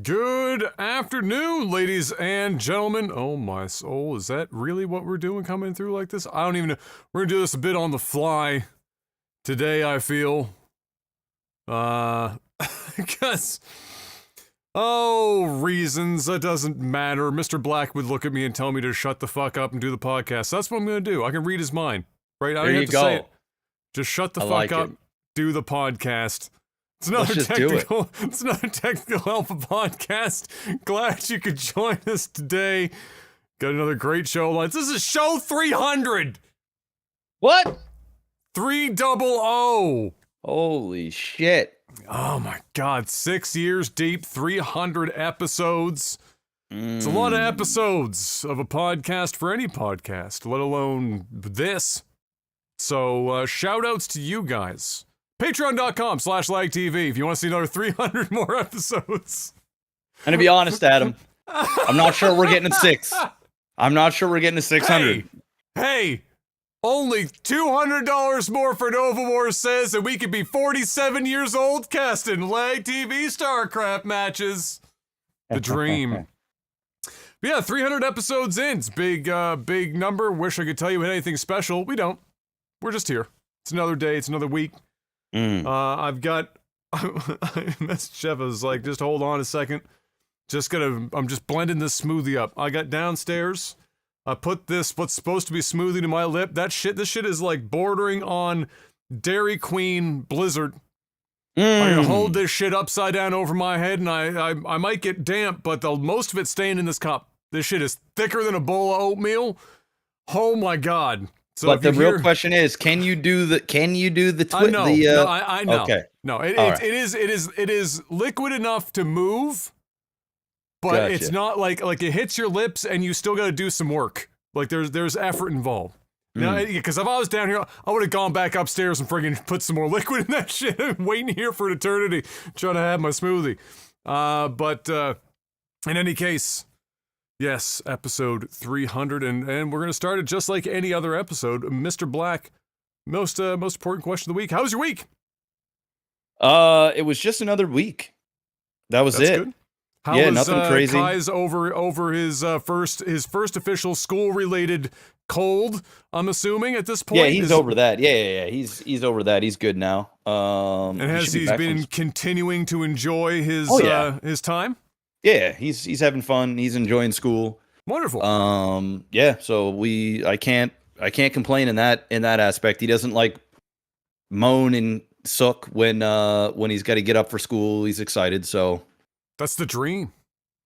Good afternoon, ladies and gentlemen. Oh my soul, is that really what we're doing coming through like this? I don't even know. We're gonna do this a bit on the fly today, I feel. Because, reasons, that doesn't matter. Mr. Black would look at me and tell me to shut the fuck up and do the podcast. So that's what I'm gonna do. I can read his mind, right? I don't have to say it. Just shut the fuck up, do the podcast. It's another technical help podcast. Glad you could join us today. Got another great show lines. This is show 300. What? 300. Holy shit. Oh my God. 6 years deep, 300 episodes. It's a lot of episodes of a podcast for any podcast, let alone this. So shout outs to you guys. Patreon.com/LagTV if you want to see another 300 more episodes. And to be honest, Adam, I'm not sure we're getting to 6. I'm not sure we're getting to 600. Hey, only $200 more for Nova War says that we could be 47 years old casting Lag TV StarCraft matches. The dream. But yeah, 300 episodes in. It's big number. Wish I could tell you anything special. We don't. We're just here. It's another day. It's another week. I've got, I messaged Chef, I was like, just hold on a second. I'm just blending this smoothie up. I got downstairs, I put this, what's supposed to be smoothie to my lip. This shit is like bordering on Dairy Queen Blizzard. I'm gonna hold this shit upside down over my head and I might get damp, but most of it's staying in this cup. This shit is thicker than a bowl of oatmeal. Oh my God. So but the real question is, can you do the I know. I know. Okay. No, it is liquid enough to move, but it's not like it hits your lips and you still got to do some work. Like there's effort involved. Because if I was down here, I would have gone back upstairs and friggin' put some more liquid in that shit and waiting here for an eternity trying to have my smoothie. But in any case, yes, episode 300, and we're going to start it just like any other episode. Mr. Black, most important question of the week. How was your week? It was just another week. That's it. Good. How was nothing crazy. Kai's over his first official school-related cold, I'm assuming, at this point? Yeah, he's over that. Yeah. He's over that. He's good now. And has he been continuing to enjoy his time? Yeah, he's having fun. He's enjoying school. Wonderful. Yeah. So I can't complain in that aspect. He doesn't like moan and suck when he's got to get up for school. He's excited. So that's the dream.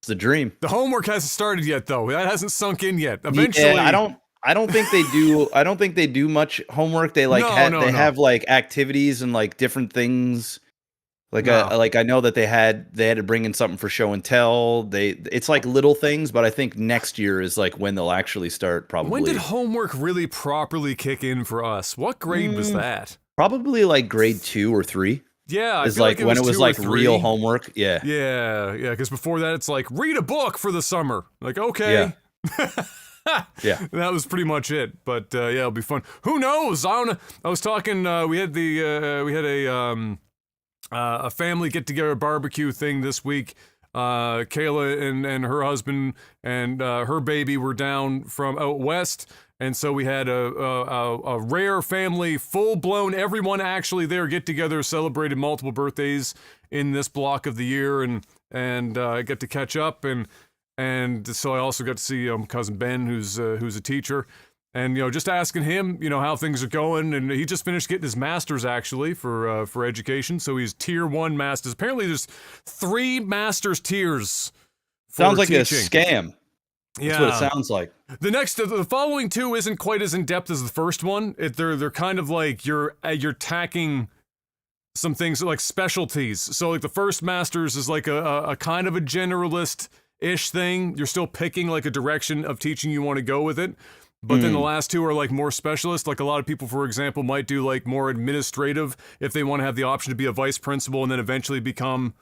It's the dream. The homework hasn't started yet, though. That hasn't sunk in yet. Eventually, I don't think they do. I don't think they do much homework. They have like activities and like different things. I know that they had to bring in something for show and tell. It's like little things, but I think next year is like when they'll actually start. Probably. When did homework really properly kick in for us? What grade was that? Probably like grade 2 or 3. Yeah, it's like when it was like real homework. Yeah. Because before that, it's like read a book for the summer. Like okay. Yeah. That was pretty much it. But yeah, it'll be fun. Who knows? I don't know. I was talking. We had a family get-together barbecue thing this week. Kayla and her husband and her baby were down from out west, and so we had a rare family, full-blown, everyone actually there get-together, celebrated multiple birthdays in this block of the year, and I get to catch up, and so I also got to see cousin Ben, who's a teacher. And, just asking him, how things are going. And he just finished getting his master's, actually, for education. So he's tier 1 master's. Apparently there's 3 master's tiers for Sounds like teaching. a scam. That's what it sounds like. The following 2 isn't quite as in-depth as the first one. They're kind of like you're tacking some things like specialties. So like the first masters is like a kind of a generalist-ish thing. You're still picking like a direction of teaching you want to go with it. But then the last two are like more specialist. Like a lot of people, for example, might do like more administrative if they want to have the option to be a vice principal and then eventually become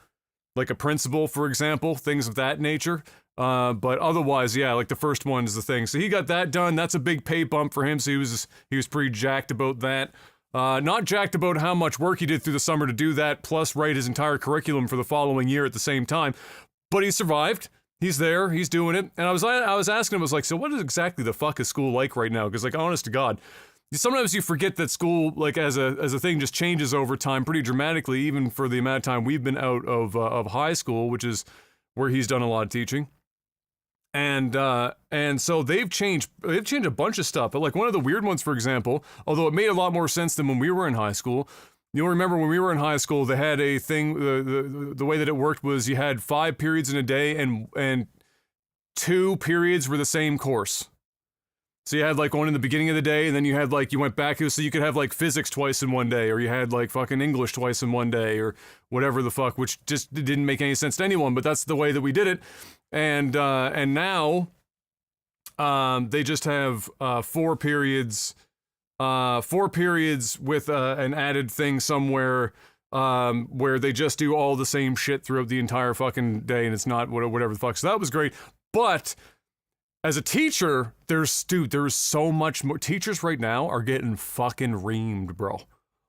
like a principal, for example, things of that nature. But otherwise, yeah, like the first one is the thing. So he got that done. That's a big pay bump for him. So he was pretty jacked about that. Not jacked about how much work he did through the summer to do that, plus write his entire curriculum for the following year at the same time. But he survived. He's there. He's doing it. And I was asking him, I was like, so what is exactly the fuck is school like right now? Because like, honest to God, sometimes you forget that school, like as a thing, just changes over time pretty dramatically, even for the amount of time we've been out of high school, which is where he's done a lot of teaching. And so they've changed a bunch of stuff. But like one of the weird ones, for example, although it made a lot more sense than when we were in high school. You'll remember when we were in high school, they had a thing, the way that it worked was you had 5 periods in a day and 2 periods were the same course. So you had like one in the beginning of the day, and then you had like, you went back, so you could have like physics twice in one day, or you had like fucking English twice in one day, or whatever the fuck, which just didn't make any sense to anyone, but that's the way that we did it. And now, they just have 4 periods, 4 periods with an added thing somewhere, where they just do all the same shit throughout the entire fucking day, and it's not whatever the fuck. So that was great, but as a teacher, there's so much more. Teachers right now are getting fucking reamed, bro.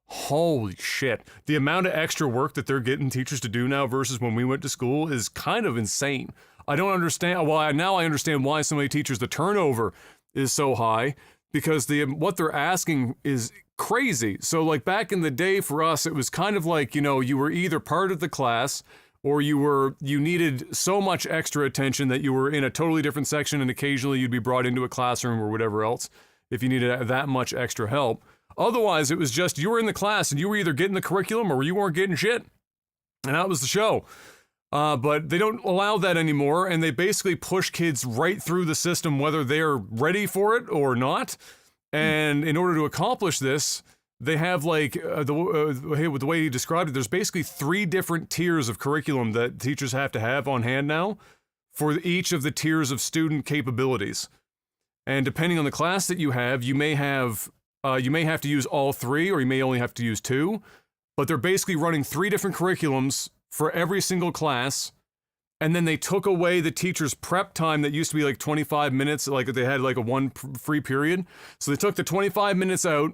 Holy shit. The amount of extra work that they're getting teachers to do now versus when we went to school is kind of insane. I don't understand. Well, now I understand why so many teachers, the turnover is so high, because what they're asking is crazy. So like back in the day for us, it was kind of like, you know, you were either part of the class or you needed so much extra attention that you were in a totally different section, and occasionally you'd be brought into a classroom or whatever else if you needed that much extra help. Otherwise, it was just you were in the class and you were either getting the curriculum or you weren't getting shit. And that was the show. But they don't allow that anymore, and they basically push kids right through the system whether they're ready for it or not. And in order to accomplish this, they have like, the way he described it, there's basically 3 different tiers of curriculum that teachers have to have on hand now for each of the tiers of student capabilities. And depending on the class that you have, you may have to use all 3, or you may only have to use 2, but they're basically running 3 different curriculums for every single class. And then they took away the teacher's prep time that used to be like 25 minutes, like they had like a 1 free period. So they took the 25 minutes out,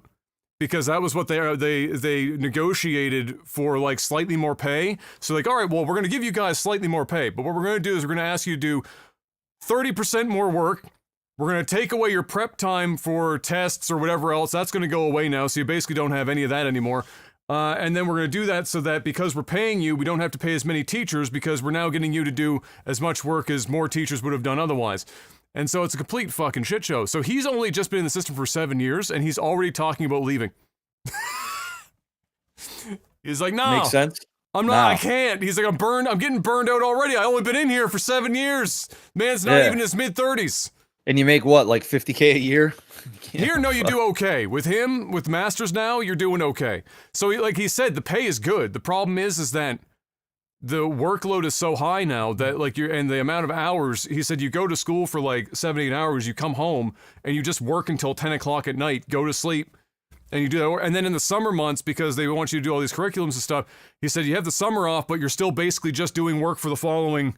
because that was what they negotiated for, like slightly more pay. So like, all right, well, we're going to give you guys slightly more pay, but what we're going to do is we're going to ask you to do 30% more work. We're going to take away your prep time for tests or whatever else. That's going to go away now, so you basically don't have any of that anymore. And then we're going to do that so that because we're paying you, we don't have to pay as many teachers, because we're now getting you to do as much work as more teachers would have done otherwise. And so it's a complete fucking shit show. So he's only just been in the system for 7 years, and he's already talking about leaving. He's like, no. Makes sense. I'm not, I can't. He's like, I'm getting burned out already. I only been in here for 7 years. Man's not even in his mid-30s. And you make what, like $50K a year? Here, no, you do okay. With him, with Masters now, you're doing okay. So like he said, the pay is good. The problem is that the workload is so high now that like and the amount of hours, he said you go to school for like 7-8 hours, you come home and you just work until 10 o'clock at night, go to sleep, and you do that. And then in the summer months, because they want you to do all these curriculums and stuff, he said you have the summer off, but you're still basically just doing work for the following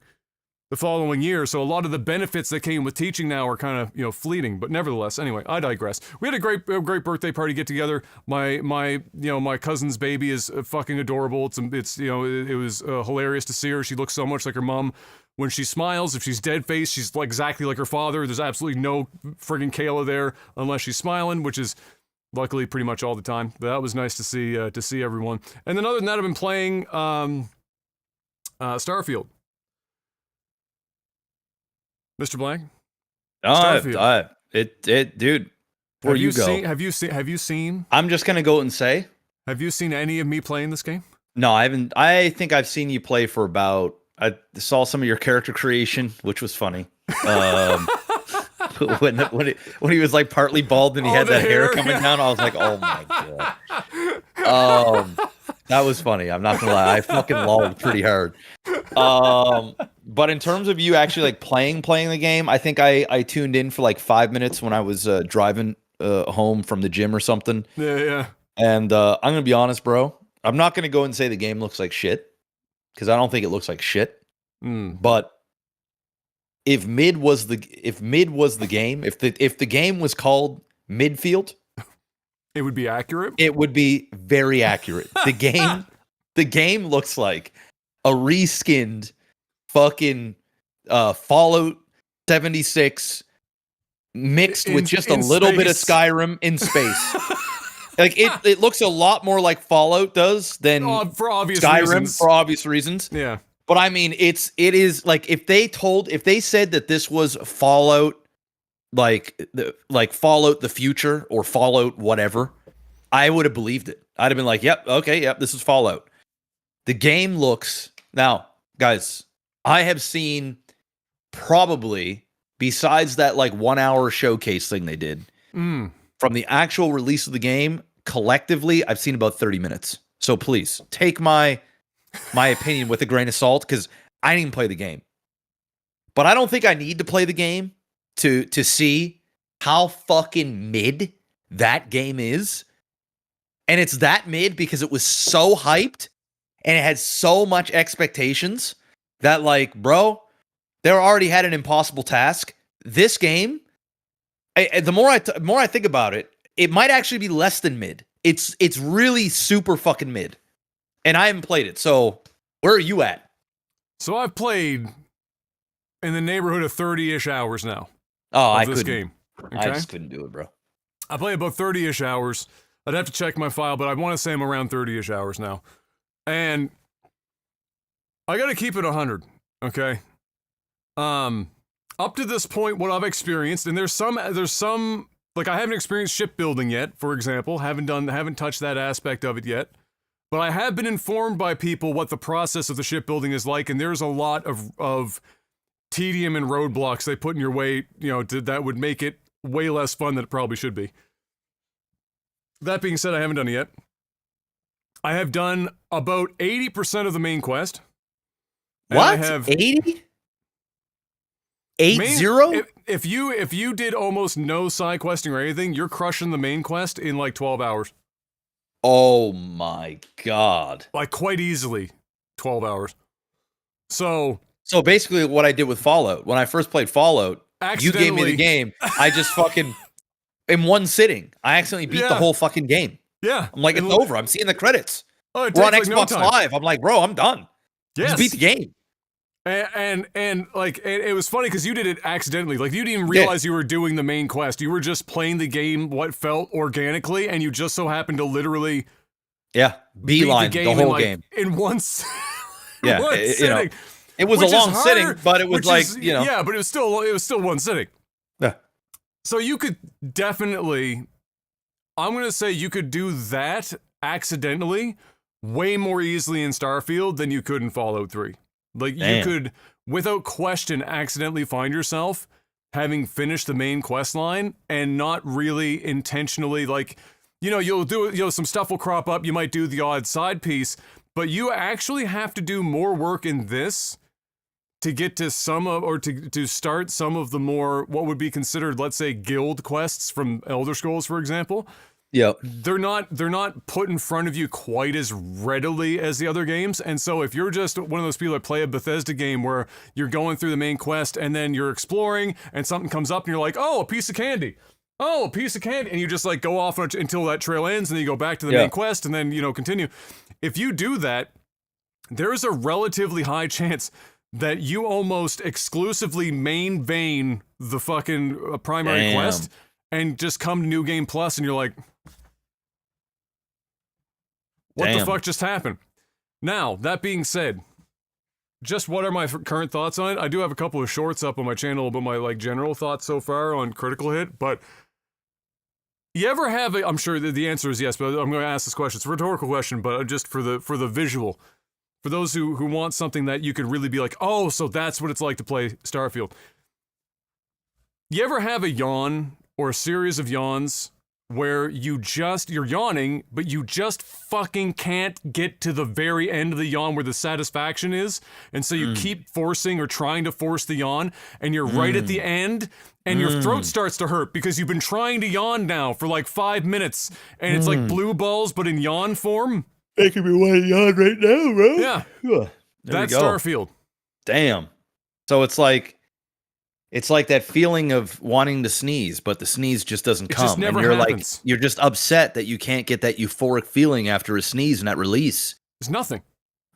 year. So a lot of the benefits that came with teaching now are kind of, you know, fleeting. But nevertheless, anyway, I digress. We had a great birthday party get together. My cousin's baby is fucking adorable. It's you know, it was hilarious to see her. She looks so much like her mom when she smiles. If she's dead faced, she's like exactly like her father. There's absolutely no friggin' Kayla there unless she's smiling, which is luckily pretty much all the time. But that was nice to see everyone. And then other than that, I've been playing Starfield. Mr. Blank? Dude, where you go? Have you seen? I'm just gonna go and say. Have you seen any of me playing this game? No, I haven't. I think I've seen you play for about. I saw some of your character creation, which was funny. When he was like partly bald and he had that hair coming down, I was like, oh my god. That was funny. I'm not gonna lie. I fucking lolled pretty hard. But in terms of you actually like playing the game, I think I tuned in for like 5 minutes when I was driving home from the gym or something. Yeah. And I'm gonna be honest, bro. I'm not gonna go and say the game looks like shit because I don't think it looks like shit. But if mid was the game, if the game was called midfield, it would be accurate. It would be very accurate. The game looks like a reskinned fucking Fallout 76 mixed with just a little bit of Skyrim in space. Like it looks a lot more like Fallout does than for obvious Skyrim reasons. For obvious reasons. Yeah. But I mean, it is like if they said that this was Fallout, like Fallout the future or Fallout whatever, I would have believed it. I'd have been like, yep, okay, yep, this is Fallout. The game looks now, guys. I have seen probably besides that like 1 hour showcase thing they did from the actual release of the game collectively, I've seen about 30 minutes. So please take my opinion with a grain of salt because I didn't even play the game. But I don't think I need to play the game to see how fucking mid that game is. And it's that mid because it was so hyped and it had so much expectations that like, bro, they already had an impossible task. This game, the more I think about it, it might actually be less than mid. It's really super fucking mid. And I haven't played it, so where are you at? So I've played in the neighborhood of 30-ish hours now. Oh, I this couldn't. Game. Okay? I just couldn't do it, bro. I played about 30-ish hours. I'd have to check my file, but I want to say I'm around 30-ish hours now. And I got to keep it 100, okay? Up to this point, what I've experienced, and there's some, like I haven't experienced shipbuilding yet, for example. Haven't touched that aspect of it yet. But I have been informed by people what the process of the shipbuilding is like, and there's a lot of tedium and roadblocks they put in your way, that would make it way less fun than it probably should be. That being said, I haven't done it yet. I have done about 80% of the main quest. What? 80? 80? If you did almost no side questing or anything, you're crushing the main quest in like 12 hours. Oh my god. Like quite easily 12 hours. So basically what I did with Fallout, when I first played Fallout, you gave me the game, I just fucking in one sitting, I accidentally beat the whole fucking game. Yeah. I'm like, it's over. I'm seeing the credits. We're on Xbox Live. I'm like, bro, I'm done. Yes. Just beat the game. And it was funny because you did it accidentally. Like you didn't even realize you were doing the main quest. You were just playing the game what felt organically, and you just so happened to literally beeline the whole game in one sitting. It was a long sitting, but it was like, yeah, but it was still one sitting. Yeah. So you could definitely, I'm gonna say you could do that accidentally way more easily in Starfield than you could in Fallout 3. Like, you could, without question, accidentally find yourself having finished the main quest line and not really intentionally, like, you'll do, some stuff will crop up, you might do the odd side piece, but you actually have to do more work in this to get to to start some of the more, what would be considered, let's say, guild quests from Elder Scrolls, for example. Yeah, they're not put in front of you quite as readily as the other games, and so if you're just one of those people that play a Bethesda game where you're going through the main quest and then you're exploring and something comes up and you're like, oh, a piece of candy, and you just like go off until that trail ends and then you go back to the main quest and then continue. If you do that, there is a relatively high chance that you almost exclusively main vein the fucking primary quest and just come to New Game Plus and you're like, what the fuck just happened? Now, that being said, just what are my current thoughts on it? I do have a couple of shorts up on my channel about my general thoughts so far on Critical Hit, but you ever have I'm sure the answer is yes, but I'm going to ask this question. It's a rhetorical question, but just for the visual. For those who want something that you could really be like, oh, so that's what it's like to play Starfield. You ever have a yawn or a series of yawns where you're yawning, but you just fucking can't get to the very end of the yawn where the satisfaction is. And so you keep forcing or trying to force the yawn, and you're right at the end, and your throat starts to hurt because you've been trying to yawn now for like 5 minutes, and it's like blue balls, but in yawn form. Making me want to yawn right now, bro. Yeah. That's Starfield. Damn. So it's like that feeling of wanting to sneeze, but the sneeze just doesn't come. Just never and you're happens. You're just upset that you can't get that euphoric feeling after a sneeze and that release. It's nothing.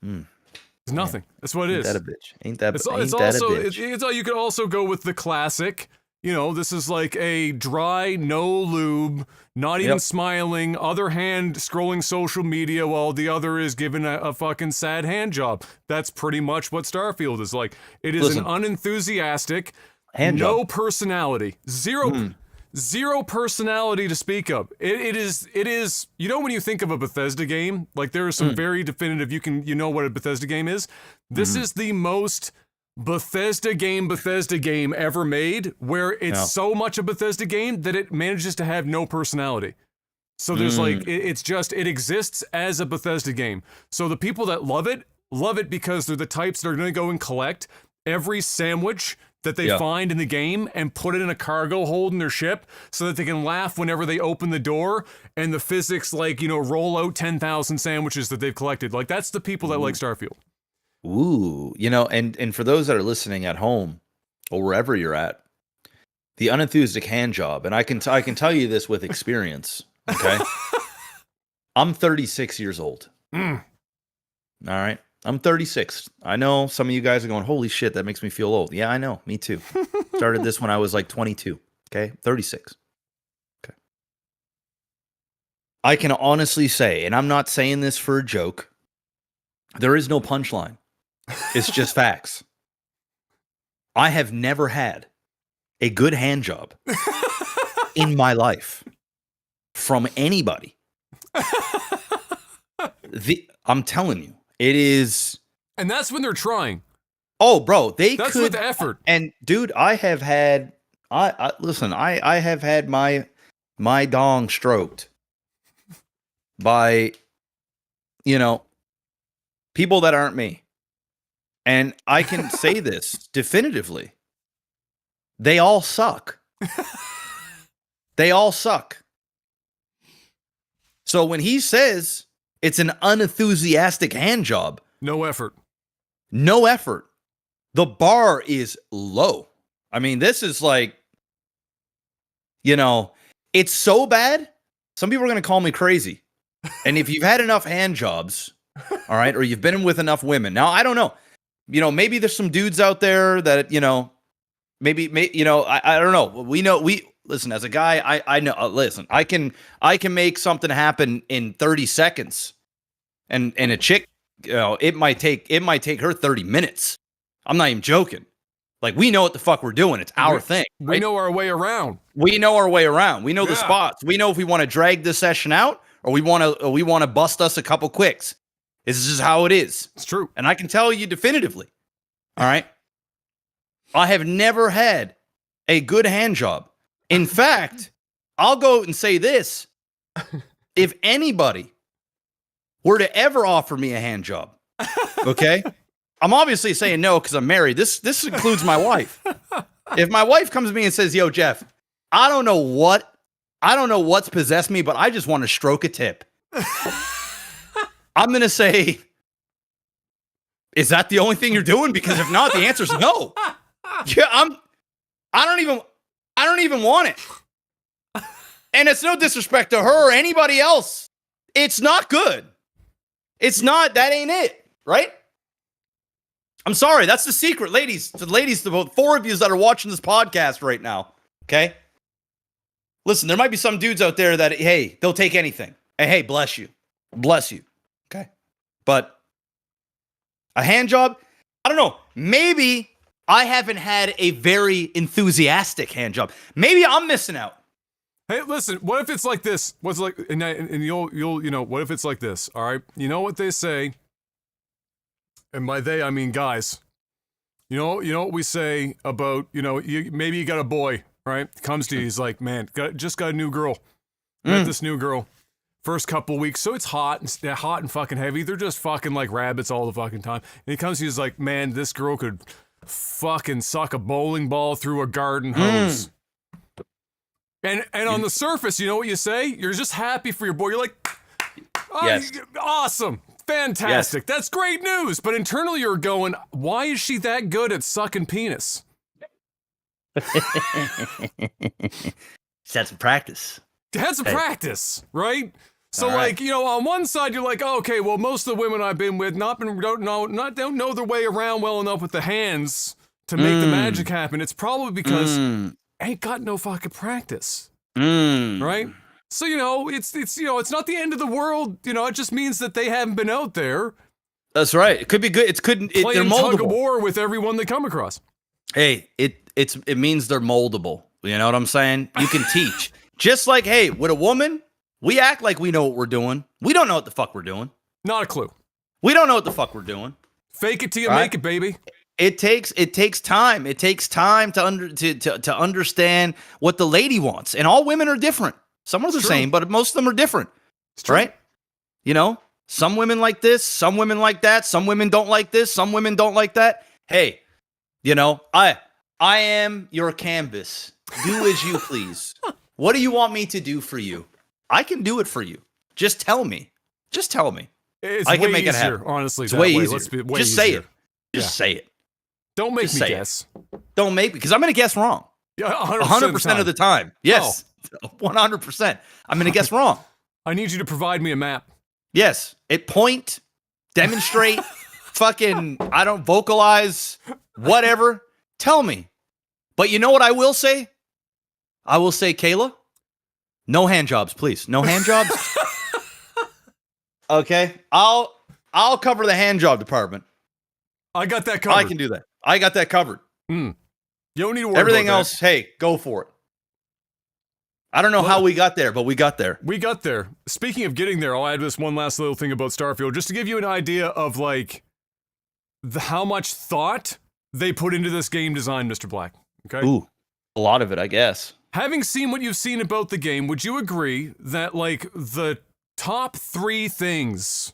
It's nothing. That's what it is. Ain't that a bitch? Ain't that a bitch? You could also go with the classic. This is like a dry, no lube, not even smiling, other hand scrolling social media while the other is given a fucking sad hand job. That's pretty much what Starfield is like. It is an unenthusiastic, no personality, zero personality to speak of. It is. When you think of a Bethesda game, like there are some very definitive. You know what a Bethesda game is. This is the most Bethesda game ever made, where it's so much a Bethesda game that it manages to have no personality. So there's it exists as a Bethesda game. So the people that love it because they're the types that are going to go and collect every sandwich that they find in the game and put it in a cargo hold in their ship so that they can laugh whenever they open the door and the physics roll out 10,000 sandwiches that they've collected. Like that's the people that like Starfield. Ooh, and for those that are listening at home or wherever you're at, the unenthusiastic hand job, and I can tell you this with experience, okay? I'm 36 years old. All right? I'm 36. I know some of you guys are going, holy shit, that makes me feel old. Yeah, I know. Me too. Started this when I was like 22. Okay? 36. Okay. I can honestly say, and I'm not saying this for a joke, there is no punchline. It's just facts. I have never had a good hand job in my life from anybody. I'm telling you, it is. And that's when they're trying. Oh, bro, that's with effort. And dude, I have had. I have had my dong stroked by, people that aren't me. And I can say this definitively. They all suck. They all suck. So when he says it's an unenthusiastic hand job. No effort. No effort. The bar is low. I mean, this is like, it's so bad. Some people are going to call me crazy. And if you've had enough hand jobs, all right, or you've been with enough women. Now, I don't know. Maybe there's some dudes out there that, maybe I don't know. Listen, as a guy, I know, listen, I can make something happen in 30 seconds. And a chick, it might take her 30 minutes. I'm not even joking. Like, we know what the fuck we're doing. It's our thing. Right? We know our way around. We know our way around. We know the spots. We know if we want to drag this session out or we want to bust us a couple quicks. This is just how it is. It's true. And I can tell you definitively. All right. I have never had a good hand job. In fact, I'll go and say this. If anybody were to ever offer me a hand job, okay? I'm obviously saying no because I'm married. This includes my wife. If my wife comes to me and says, yo, Jeff, I don't know what's possessed me, but I just want to stroke a tip. I'm going to say, is that the only thing you're doing? Because if not, the answer is no. Yeah, I don't even want it. And it's no disrespect to her or anybody else. It's not good. It's not, that ain't it, right? I'm sorry, that's the secret, ladies. The 4 of you that are watching this podcast right now, okay? Listen, there might be some dudes out there that, hey, they'll take anything. And hey, bless you. Bless you. Okay? But a hand job, I don't know. Maybe I haven't had a very enthusiastic hand job. Maybe I'm missing out. Hey, listen, what if it's like this? What's like, and you'll, what if it's like this? All right. You know what they say? And by they, I mean guys. You know what we say about, maybe you got a boy, right? Comes to you, he's like, man, just got a new girl. Met this new girl. First couple weeks, so it's hot and fucking heavy. They're just fucking like rabbits all the fucking time. And he comes, he's like, man, this girl could fucking suck a bowling ball through a garden hose. And on the surface, you know what you say? You're just happy for your boy. You're like, oh, yes. Awesome. Fantastic. Yes. That's great news. But internally you're going, why is she that good at sucking penis? She had some practice. Had some practice, right? So like, you know, on one side you're like, oh, okay, well, most of the women I've been with don't know their way around well enough with the hands to make the magic happen. It's probably because ain't got no fucking practice, right? So you know, it's you know, it's not the end of the world. You know, it just means that they haven't been out there. That's right. It could be good. They're moldable. Tug of war with everyone they come across. Hey, it means they're moldable. You know what I'm saying? You can teach. Just like, hey, with a woman, we act like we know what we're doing. We don't know what the fuck we're doing. Not a clue. We don't know what the fuck we're doing. Fake it till you make it, baby. It takes time. It takes time to understand what the lady wants. And all women are different. Some are the same, but most of them are different. Right? You know, some women like this, some women like that, some women don't like this, some women don't like that. Hey, you know, I am your canvas. Do as you please. What do you want me to do for you? I can do it for you. Just tell me. Just tell me. I can make it happen. Honestly, it's way easier. Let's be way just easier. say it. Just say it. Don't make me guess. Don't make me, because I'm going to guess wrong. Yeah, 100% of the time. Yes, 100%. I'm going to guess wrong. I need you to provide me a map. Yes, point, demonstrate, fucking, I don't vocalize, whatever. Tell me. But you know what I will say? I will say, Kayla, no hand jobs, please. No hand jobs. Okay, I'll cover the hand job department. I got that covered. I can do that. I got that covered. You don't need to worry Everything about else, hey, go for it. I don't know how we got there, but we got there. We got there. Speaking of getting there, I'll add this one last little thing about Starfield, just to give you an idea of like how much thought they put into this game design, Mr. Black. Okay. Ooh, a lot of it, I guess. Having seen what you've seen about the game, would you agree that like the top 3 things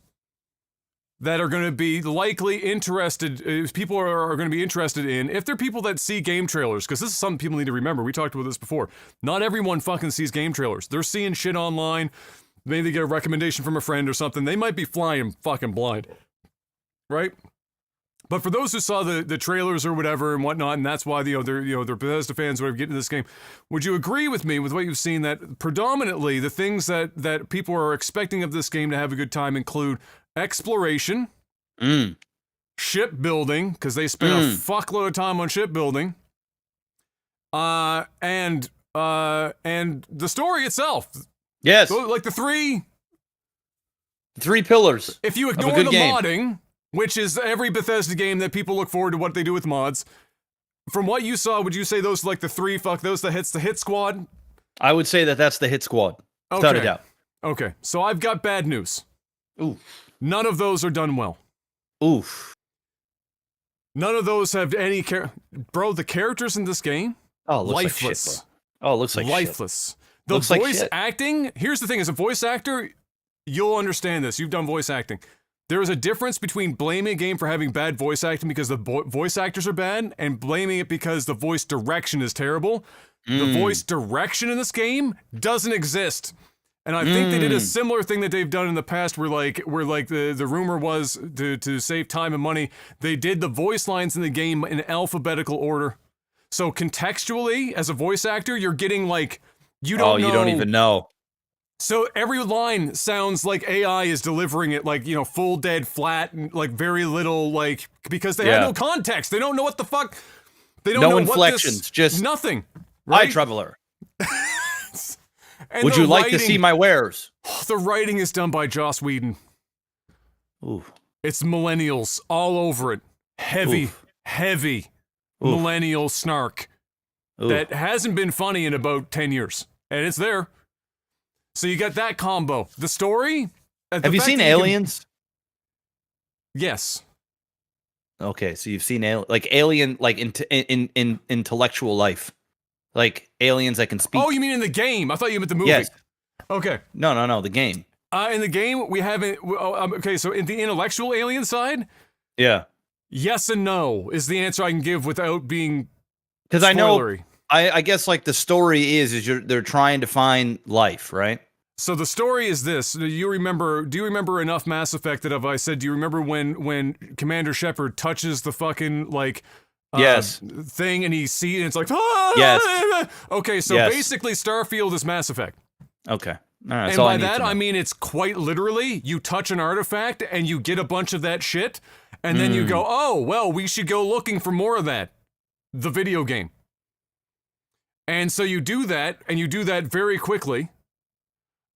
that are going to be likely interested, people are going to be interested in, if they're people that see game trailers, because this is something people need to remember. We talked about this before. Not everyone fucking sees game trailers. They're seeing shit online. Maybe they get a recommendation from a friend or something. They might be flying fucking blind, right? But for those who saw the trailers or whatever and whatnot, and that's why they're Bethesda fans who are getting this game, would you agree with me with what you've seen that predominantly the things that people are expecting of this game to have a good time include exploration, shipbuilding, because they spent a fuckload of time on shipbuilding, and the story itself. Yes, so, like the three pillars. If you ignore the modding, which is every Bethesda game that people look forward to what they do with mods, from what you saw, would you say those like the three? The hit squad? I would say that's the hit squad, without a doubt. Okay, so I've got bad news. Ooh. None of those are done well. Oof. None of those have any Bro, the characters in this game? Oh, looks lifeless. Like shit, bro. Oh, it looks like lifeless. Shit. The looks voice like acting, here's the thing, as a voice actor, you'll understand this. You've done voice acting. There is a difference between blaming a game for having bad voice acting because the voice actors are bad and blaming it because the voice direction is terrible. The voice direction in this game doesn't exist. And I think they did a similar thing that they've done in the past where the rumor was to save time and money, they did the voice lines in the game in alphabetical order. So contextually, as a voice actor, you're getting like, you don't know. You don't even know. So every line sounds like AI is delivering it, like, you know, full dead flat and like very little, like, because they have no context. They don't know what the fuck. They don't know no inflections, just nothing. Right? Eye troubler. And would you like to see my wares? The writing is done by Joss Whedon. Ooh. It's millennials all over it. Heavy millennial snark that hasn't been funny in about 10 years. And it's there. So you got that combo. The story? Have you seen Aliens? Yes. Okay, so you've seen Alien, like in intellectual life. Like aliens that can speak. Oh, you mean in the game? I thought you meant the movie. Yes. Okay. No, the game. In the game, we haven't. Okay, so in the intellectual alien side, yeah, yes and no is the answer I can give without being. Because I know, I guess like the story is they're trying to find life, right? So the story is this. Do you remember enough Mass Effect that if I said, do you remember when Commander Shepard touches the fucking like yes thing and he sees and it's like ah! Yes. Okay, so basically Starfield is Mass Effect. Okay. All right, and by that I mean it's quite literally you touch an artifact and you get a bunch of that shit and then you go, oh well, we should go looking for more of that. The video game. And so you do that, and you do that very quickly.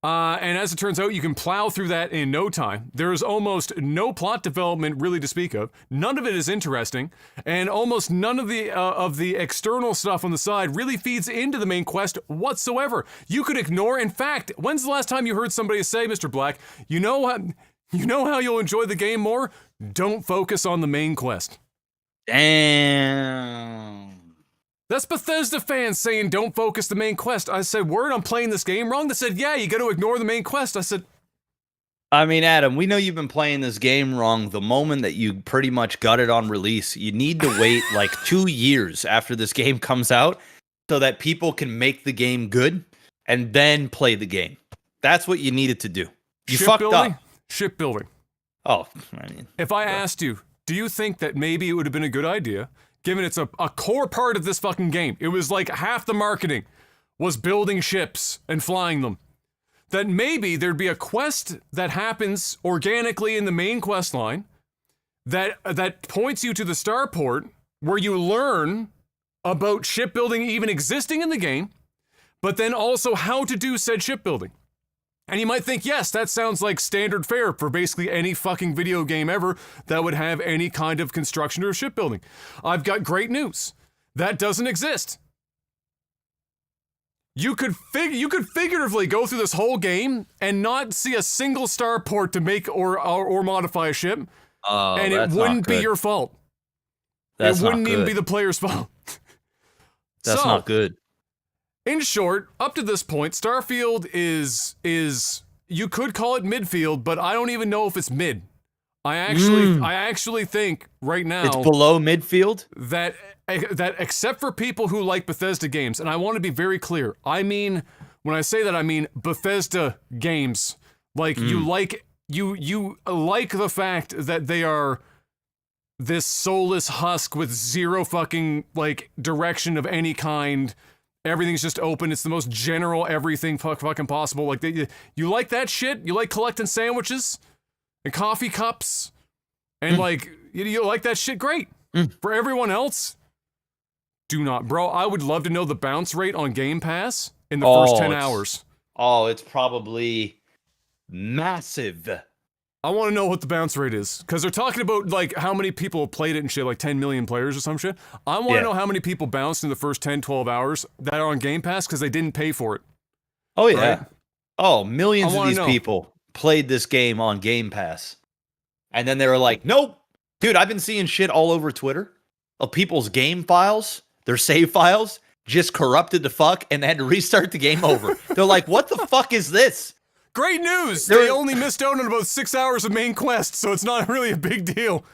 And as it turns out, you can plow through that in no time. There's almost no plot development really to speak of. None of it is interesting, and almost none of the external stuff on the side really feeds into the main quest whatsoever. You could ignore. In fact, when's the last time you heard somebody say, Mr. Black, you know how you'll enjoy the game more? Don't focus on the main quest. Damn. That's Bethesda fans saying don't focus the main quest. I said, word, I'm playing this game wrong? They said, yeah, you got to ignore the main quest. I said... I mean, Adam, we know you've been playing this game wrong the moment that you pretty much got it on release. You need to wait like 2 years after this game comes out so that people can make the game good and then play the game. That's what you needed to do. You fucked up. Shipbuilding. Oh, I mean... If I asked you, do you think that maybe it would have been a good idea... Given it's a core part of this fucking game. It was like half the marketing was building ships and flying them. That maybe there'd be a quest that happens organically in the main quest line that points you to the starport where you learn about shipbuilding even existing in the game, but then also how to do said shipbuilding. And you might think, yes, that sounds like standard fare for basically any fucking video game ever that would have any kind of construction or shipbuilding. I've got great news. That doesn't exist. You could figuratively go through this whole game and not see a single starport to make or modify a ship, and it wouldn't be your fault. It wouldn't even be the player's fault. That's not good. In short, up to this point, Starfield is you could call it midfield, but I don't even know if it's mid. I actually think right now it's below midfield. That except for people who like Bethesda games, and I want to be very clear. I mean, when I say that, I mean Bethesda games. Like you like the fact that they are this soulless husk with zero fucking like direction of any kind. Everything's just open. It's the most general everything fucking possible. Like you like that shit? You like collecting sandwiches and coffee cups and like you like that shit? Great. For everyone else, do not, bro. I would love to know the bounce rate on Game Pass in the first 10 hours. Oh, it's probably massive. I want to know what the bounce rate is, because they're talking about like how many people have played it and shit, like 10 million players or some shit. I want to know how many people bounced in the first 10, 12 hours that are on Game Pass because they didn't pay for it. Oh, yeah. Right? Oh, millions of these people played this game on Game Pass. And then they were like, nope. Dude, I've been seeing shit all over Twitter of people's game files, their save files, just corrupted to fuck, and they had to restart the game over. They're like, what the fuck is this? Great news! They only missed out on about 6 hours of main quest, so it's not really a big deal.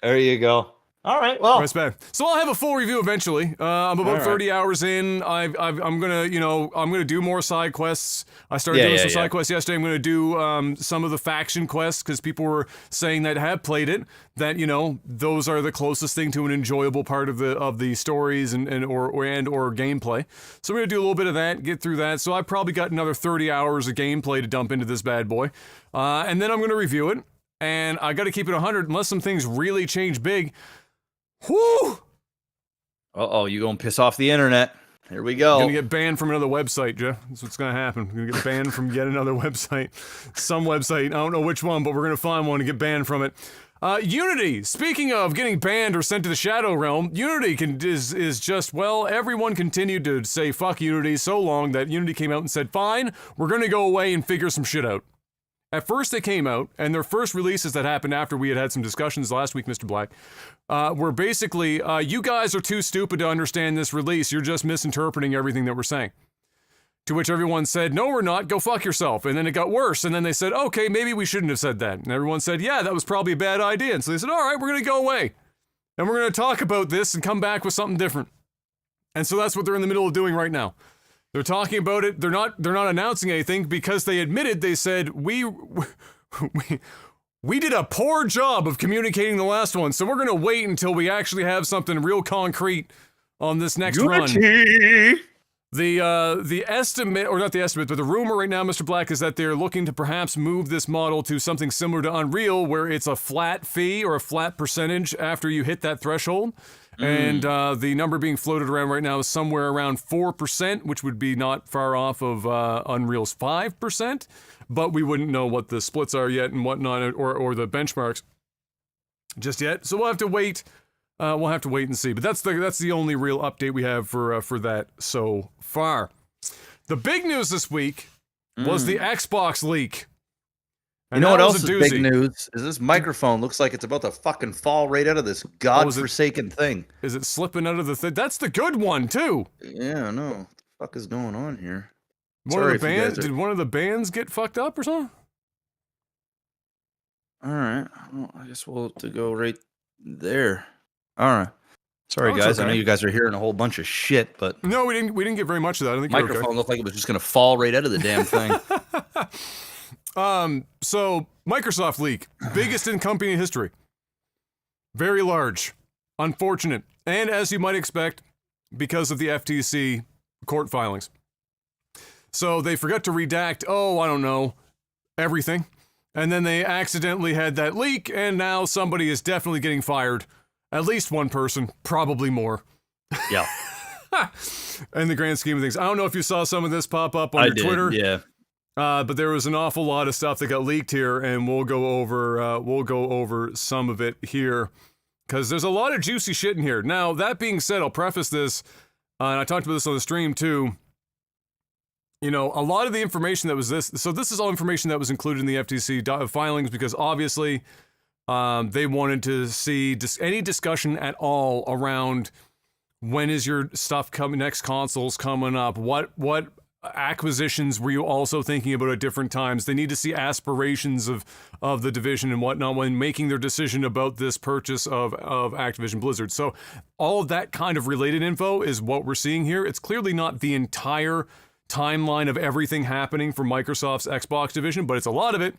There you go. All right, well. So I'll have a full review eventually. I'm about 30 hours in. I'm gonna do more side quests. I started doing some side quests yesterday. I'm gonna do some of the faction quests because people were saying that have played it that those are the closest thing to an enjoyable part of the stories and or gameplay. So I'm gonna do a little bit of that, get through that. So I've probably got another 30 hours of gameplay to dump into this bad boy, and then I'm gonna review it. And I got to keep it 100 unless some things really change big. Whoo! Uh-oh, you gonna piss off the internet. Here we go. I'm gonna get banned from another website, Jeff. That's what's gonna happen. I'm gonna get banned from yet another website. Some website, I don't know which one, but we're gonna find one and get banned from it. Unity, speaking of getting banned or sent to the Shadow Realm, Unity is just, well, everyone continued to say fuck Unity so long that Unity came out and said, fine, we're gonna go away and figure some shit out. At first they came out, and their first releases that happened after we had some discussions last week, Mr. Black, were basically, you guys are too stupid to understand this release, you're just misinterpreting everything that we're saying. To which everyone said, no, we're not. Go fuck yourself. And then it got worse. And then they said, okay, maybe we shouldn't have said that. And everyone said, yeah, that was probably a bad idea. And so they said, all right, we're going to go away. And we're going to talk about this and come back with something different. And so that's what they're in the middle of doing right now. They're talking about it. They're not announcing anything because they admitted, they said, we did a poor job of communicating the last one. So we're going to wait until we actually have something real concrete on this next run. The estimate, or not the estimate, but the rumor right now, Mr. Black, is that they're looking to perhaps move this model to something similar to Unreal, where it's a flat fee or a flat percentage after you hit that threshold. And the number being floated around right now is somewhere around 4%, which would be not far off of Unreal's 5%. But we wouldn't know what the splits are yet and whatnot, or the benchmarks just yet. So we'll have to wait. We'll have to wait and see. But that's the only real update we have for that so far. The big news this week was the Xbox leak. And you know what else is big news? Is this microphone looks like it's about to fucking fall right out of this godforsaken thing. Is it slipping out of the thing? That's the good one, too. Yeah, no. What the fuck is going on here? Did one of the bands get fucked up or something? All right. Well, I guess we'll have to go right there. All right. Sorry, guys. Okay. I know you guys are hearing a whole bunch of shit, but no, we didn't get very much of that. I think microphone looked like it was just going to fall right out of the damn thing. So Microsoft leak, biggest in company history, very large, unfortunate, and as you might expect, because of the FTC court filings. So they forgot to redact. I don't know, everything, and then they accidentally had that leak, and now somebody is definitely getting fired. At least one person, probably more. Yeah. In the grand scheme of things. I don't know if you saw some of this pop up on your Twitter. Yeah. But there was an awful lot of stuff that got leaked here, and we'll go over some of it here, because there's a lot of juicy shit in here. Now, that being said, I'll preface this, and I talked about this on the stream too. You know, a lot of the information that was this is all information that was included in the FTC filings, because obviously they wanted to see any discussion at all around when is your stuff coming, next consoles coming up, what acquisitions were you also thinking about at different times. They need to see aspirations of the division and whatnot when making their decision about this purchase of Activision Blizzard. So all of that kind of related info is what we're seeing here. It's clearly not the entire timeline of everything happening for Microsoft's Xbox division, but it's a lot of it.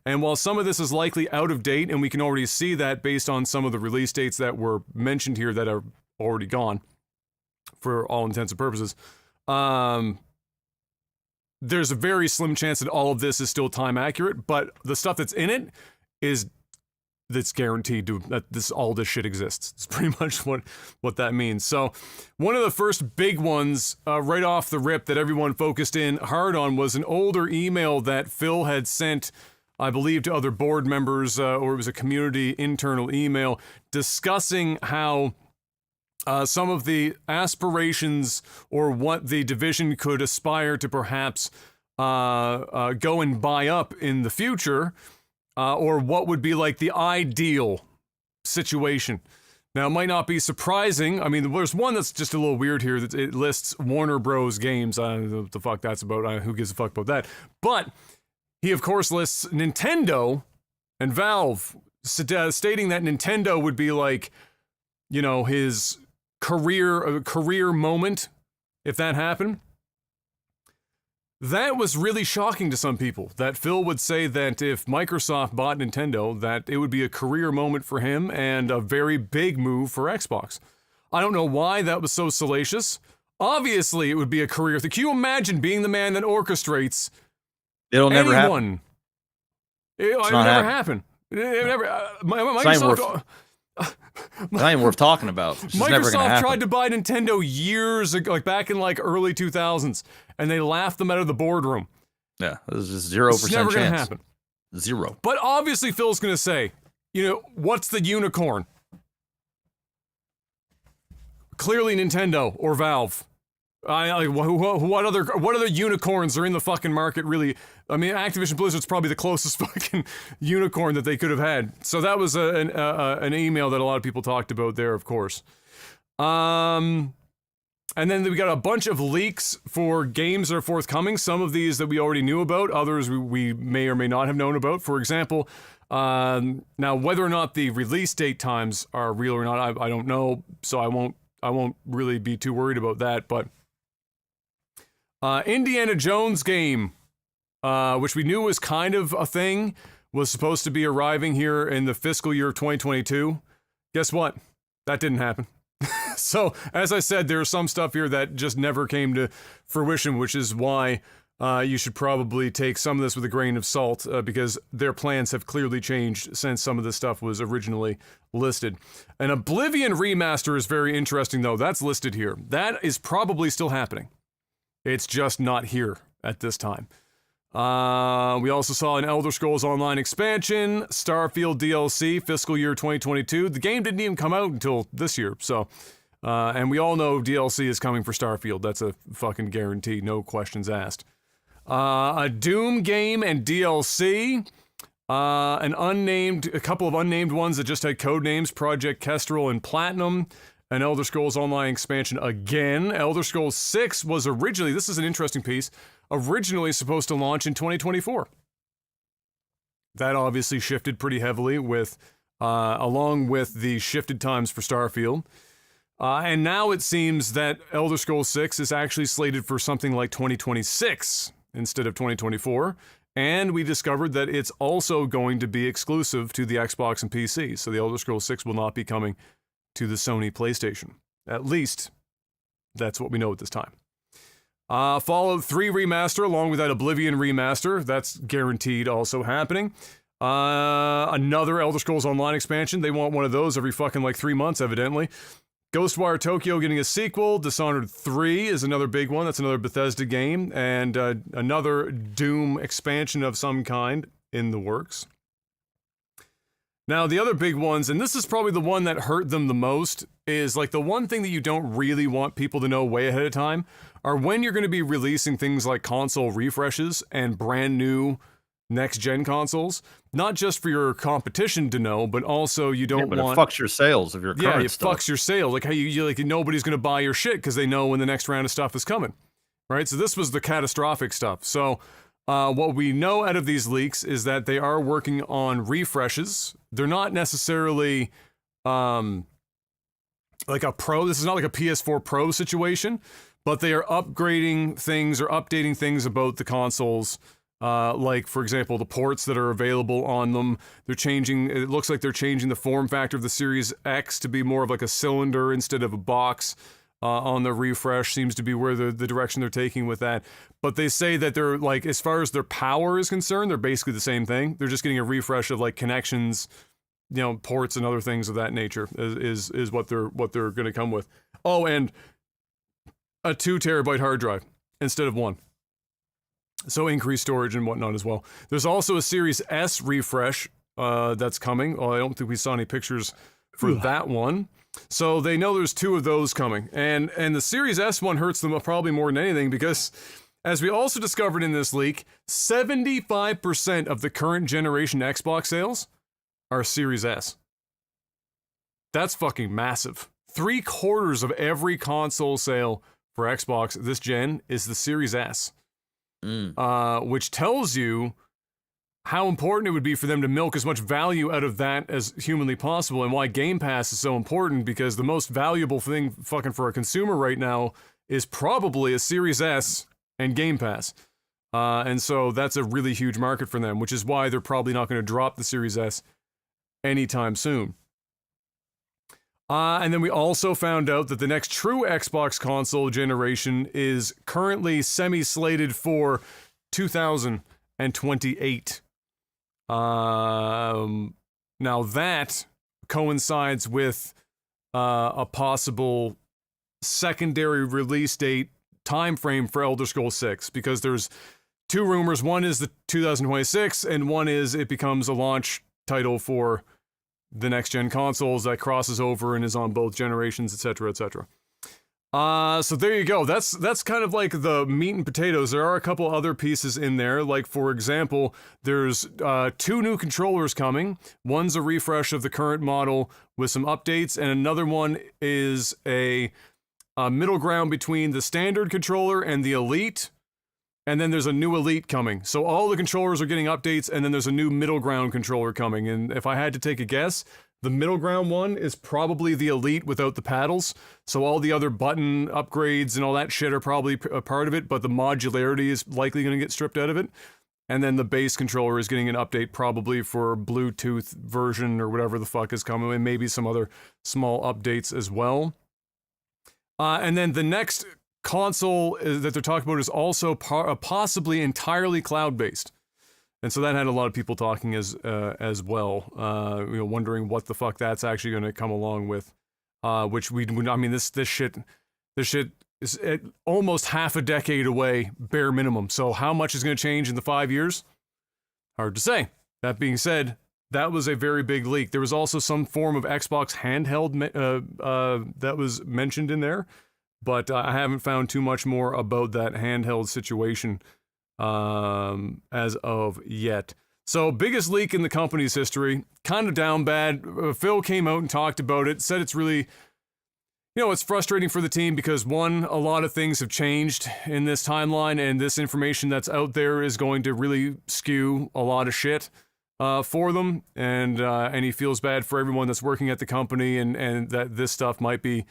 And while some of this is likely out of date, and we can already see that based on some of the release dates that were mentioned here that are already gone for all intents and purposes, there's a very slim chance that all of this is still time accurate, but the stuff that's in it that's guaranteed that all this shit exists. It's pretty much what that means. So one of the first big ones right off the rip that everyone focused in hard on was an older email that Phil had sent, I believe, to other board members, or it was a community internal email discussing how some of the aspirations or what the division could aspire to perhaps go and buy up in the future, or what would be like the ideal situation. Now, it might not be surprising. I mean, there's one that's just a little weird here. That it lists Warner Bros. Games. I don't know what the fuck that's about. Who gives a fuck about that? But he, of course, lists Nintendo and Valve, stating that Nintendo would be like, you know, his career moment if that happened. That was really shocking to some people, that Phil would say that if Microsoft bought Nintendo, that it would be a career moment for him and a very big move for Xbox. I don't know why that was so salacious. Obviously, it would be a career thing. Can you imagine being the man that orchestrates It'll never happen. It'll never happen. It never. Microsoft. It's not even worth talking about. It's just never gonna Microsoft happen. tried to buy Nintendo years ago, like back in like early 2000s, and they laughed them out of the boardroom. Yeah, there's just 0% chance. It's never going to happen. Zero. But obviously Phil's going to say, you know, what's the unicorn? Clearly Nintendo or Valve. What other unicorns are in the fucking market, really? I mean, Activision Blizzard's probably the closest fucking unicorn that they could have had. So that was an email that a lot of people talked about there, of course. And then we got a bunch of leaks for games that are forthcoming. Some of these that we already knew about, others we may or may not have known about. For example, now whether or not the release date times are real or not, I don't know. So I won't really be too worried about that. But Indiana Jones game, which we knew was kind of a thing, was supposed to be arriving here in the fiscal year of 2022. Guess what? That didn't happen. So, as I said, there's some stuff here that just never came to fruition, which is why you should probably take some of this with a grain of salt, because their plans have clearly changed since some of this stuff was originally listed. An Oblivion remaster is very interesting, though. That's listed here. That is probably still happening. It's just not here at this time. We also saw an Elder Scrolls Online expansion, Starfield DLC, fiscal year 2022. The game didn't even come out until this year, so... and we all know DLC is coming for Starfield. That's a fucking guarantee, no questions asked. A Doom game and DLC. A couple of unnamed ones that just had code names, Project Kestrel and Platinum. An Elder Scrolls Online expansion again. Elder Scrolls 6 was originally, this is an interesting piece, originally supposed to launch in 2024. That obviously shifted pretty heavily with, along with the shifted times for Starfield. And now it seems that Elder Scrolls 6 is actually slated for something like 2026 instead of 2024. And we discovered that it's also going to be exclusive to the Xbox and PC. So the Elder Scrolls 6 will not be coming to the Sony PlayStation. At least, that's what we know at this time. Fallout 3 remaster, along with that Oblivion remaster. That's guaranteed also happening. Another Elder Scrolls Online expansion. They want one of those every fucking like 3 months, evidently. Ghostwire Tokyo getting a sequel. Dishonored 3 is another big one. That's another Bethesda game. And another Doom expansion of some kind in the works. Now, the other big ones, and this is probably the one that hurt them the most, is like the one thing that you don't really want people to know way ahead of time are when you're going to be releasing things like console refreshes and brand new next-gen consoles. Not just for your competition to know, but also you don't want... it fucks your sales of your current stuff. Yeah, it fucks your sales. Like how you like nobody's going to buy your shit because they know when the next round of stuff is coming. Right? So this was the catastrophic stuff. So what we know out of these leaks is that they are working on refreshes. They're not necessarily like a Pro. This is not like a PS4 Pro situation, but they are upgrading things or updating things about the consoles. Like, for example, the ports that are available on them. They're changing, it looks like they're changing the form factor of the Series X to be more of like a cylinder instead of a box. On the refresh seems to be where the direction they're taking with that. But they say that they're like, as far as their power is concerned, they're basically the same thing. They're just getting a refresh of like connections, you know, ports and other things of that nature is what they're going to come with. Oh, and a 2 terabyte hard drive instead of 1. So increased storage and whatnot as well. There's also a Series S refresh that's coming. Oh, I don't think we saw any pictures for that one. So they know there's 2 of those coming. And the Series S one hurts them probably more than anything because, as we also discovered in this leak, 75% of the current generation Xbox sales are Series S. That's fucking massive. 3/4 of every console sale for Xbox this gen is the Series S. Which tells you how important it would be for them to milk as much value out of that as humanly possible, and why Game Pass is so important, because the most valuable thing fucking for a consumer right now is probably a Series S and Game Pass. And so that's a really huge market for them, which is why they're probably not going to drop the Series S anytime soon. And then we also found out that the next true Xbox console generation is currently semi-slated for 2028. Now that coincides with a possible secondary release date time frame for Elder Scrolls 6, because there's 2 rumors. One is the 2026, and one is it becomes a launch title for the next-gen consoles that crosses over and is on both generations, etc., etc. So there you go. That's kind of like the meat and potatoes. There are a couple other pieces in there. Like, for example, there's 2 new controllers coming. One's a refresh of the current model with some updates, and another one is a a middle ground between the standard controller and the Elite. And then there's a new Elite coming. So all the controllers are getting updates, and then there's a new middle ground controller coming. And if I had to take a guess, the middle ground one is probably the Elite without the paddles. So all the other button upgrades and all that shit are probably a part of it, but the modularity is likely going to get stripped out of it. And then the base controller is getting an update probably for Bluetooth version or whatever the fuck is coming, and maybe some other small updates as well. And then the next console that they're talking about is also possibly entirely cloud-based. And so that had a lot of people talking as well, wondering what the fuck that's actually going to come along with. Which this shit is almost half a decade away, bare minimum. So how much is going to change in the 5 years? Hard to say. That being said, that was a very big leak. There was also some form of Xbox handheld that was mentioned in there, but I haven't found too much more about that handheld situation as of yet. So, biggest leak in the company's history, kind of down bad. Phil came out and talked about it, said it's really, it's frustrating for the team because, one, a lot of things have changed in this timeline, and this information that's out there is going to really skew a lot of shit for them, and he feels bad for everyone that's working at the company, and that this stuff might be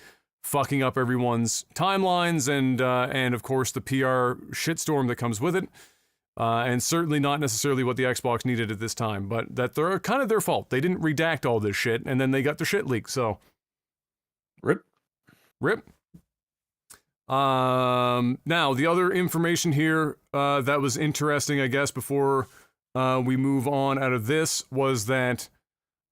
fucking up everyone's timelines, and of course the PR shitstorm that comes with it. And certainly not necessarily what the Xbox needed at this time, but that they're kind of their fault. They didn't redact all this shit, and then they got their shit leaked, so. Rip. Now, the other information here that was interesting, I guess, before we move on out of this was that,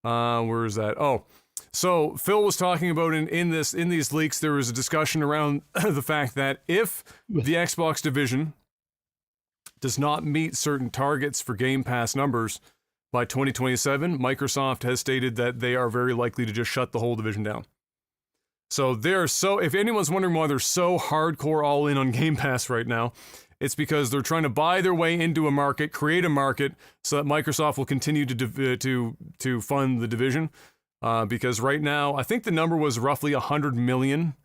where is that? Oh, so Phil was talking about in these leaks, there was a discussion around the fact that if the Xbox division does not meet certain targets for Game Pass numbers by 2027, Microsoft has stated that they are very likely to just shut the whole division down. So if anyone's wondering why they're so hardcore all in on Game Pass right now, it's because they're trying to buy their way into a market, create a market, so that Microsoft will continue to fund the division. Because right now, I think the number was roughly 100 million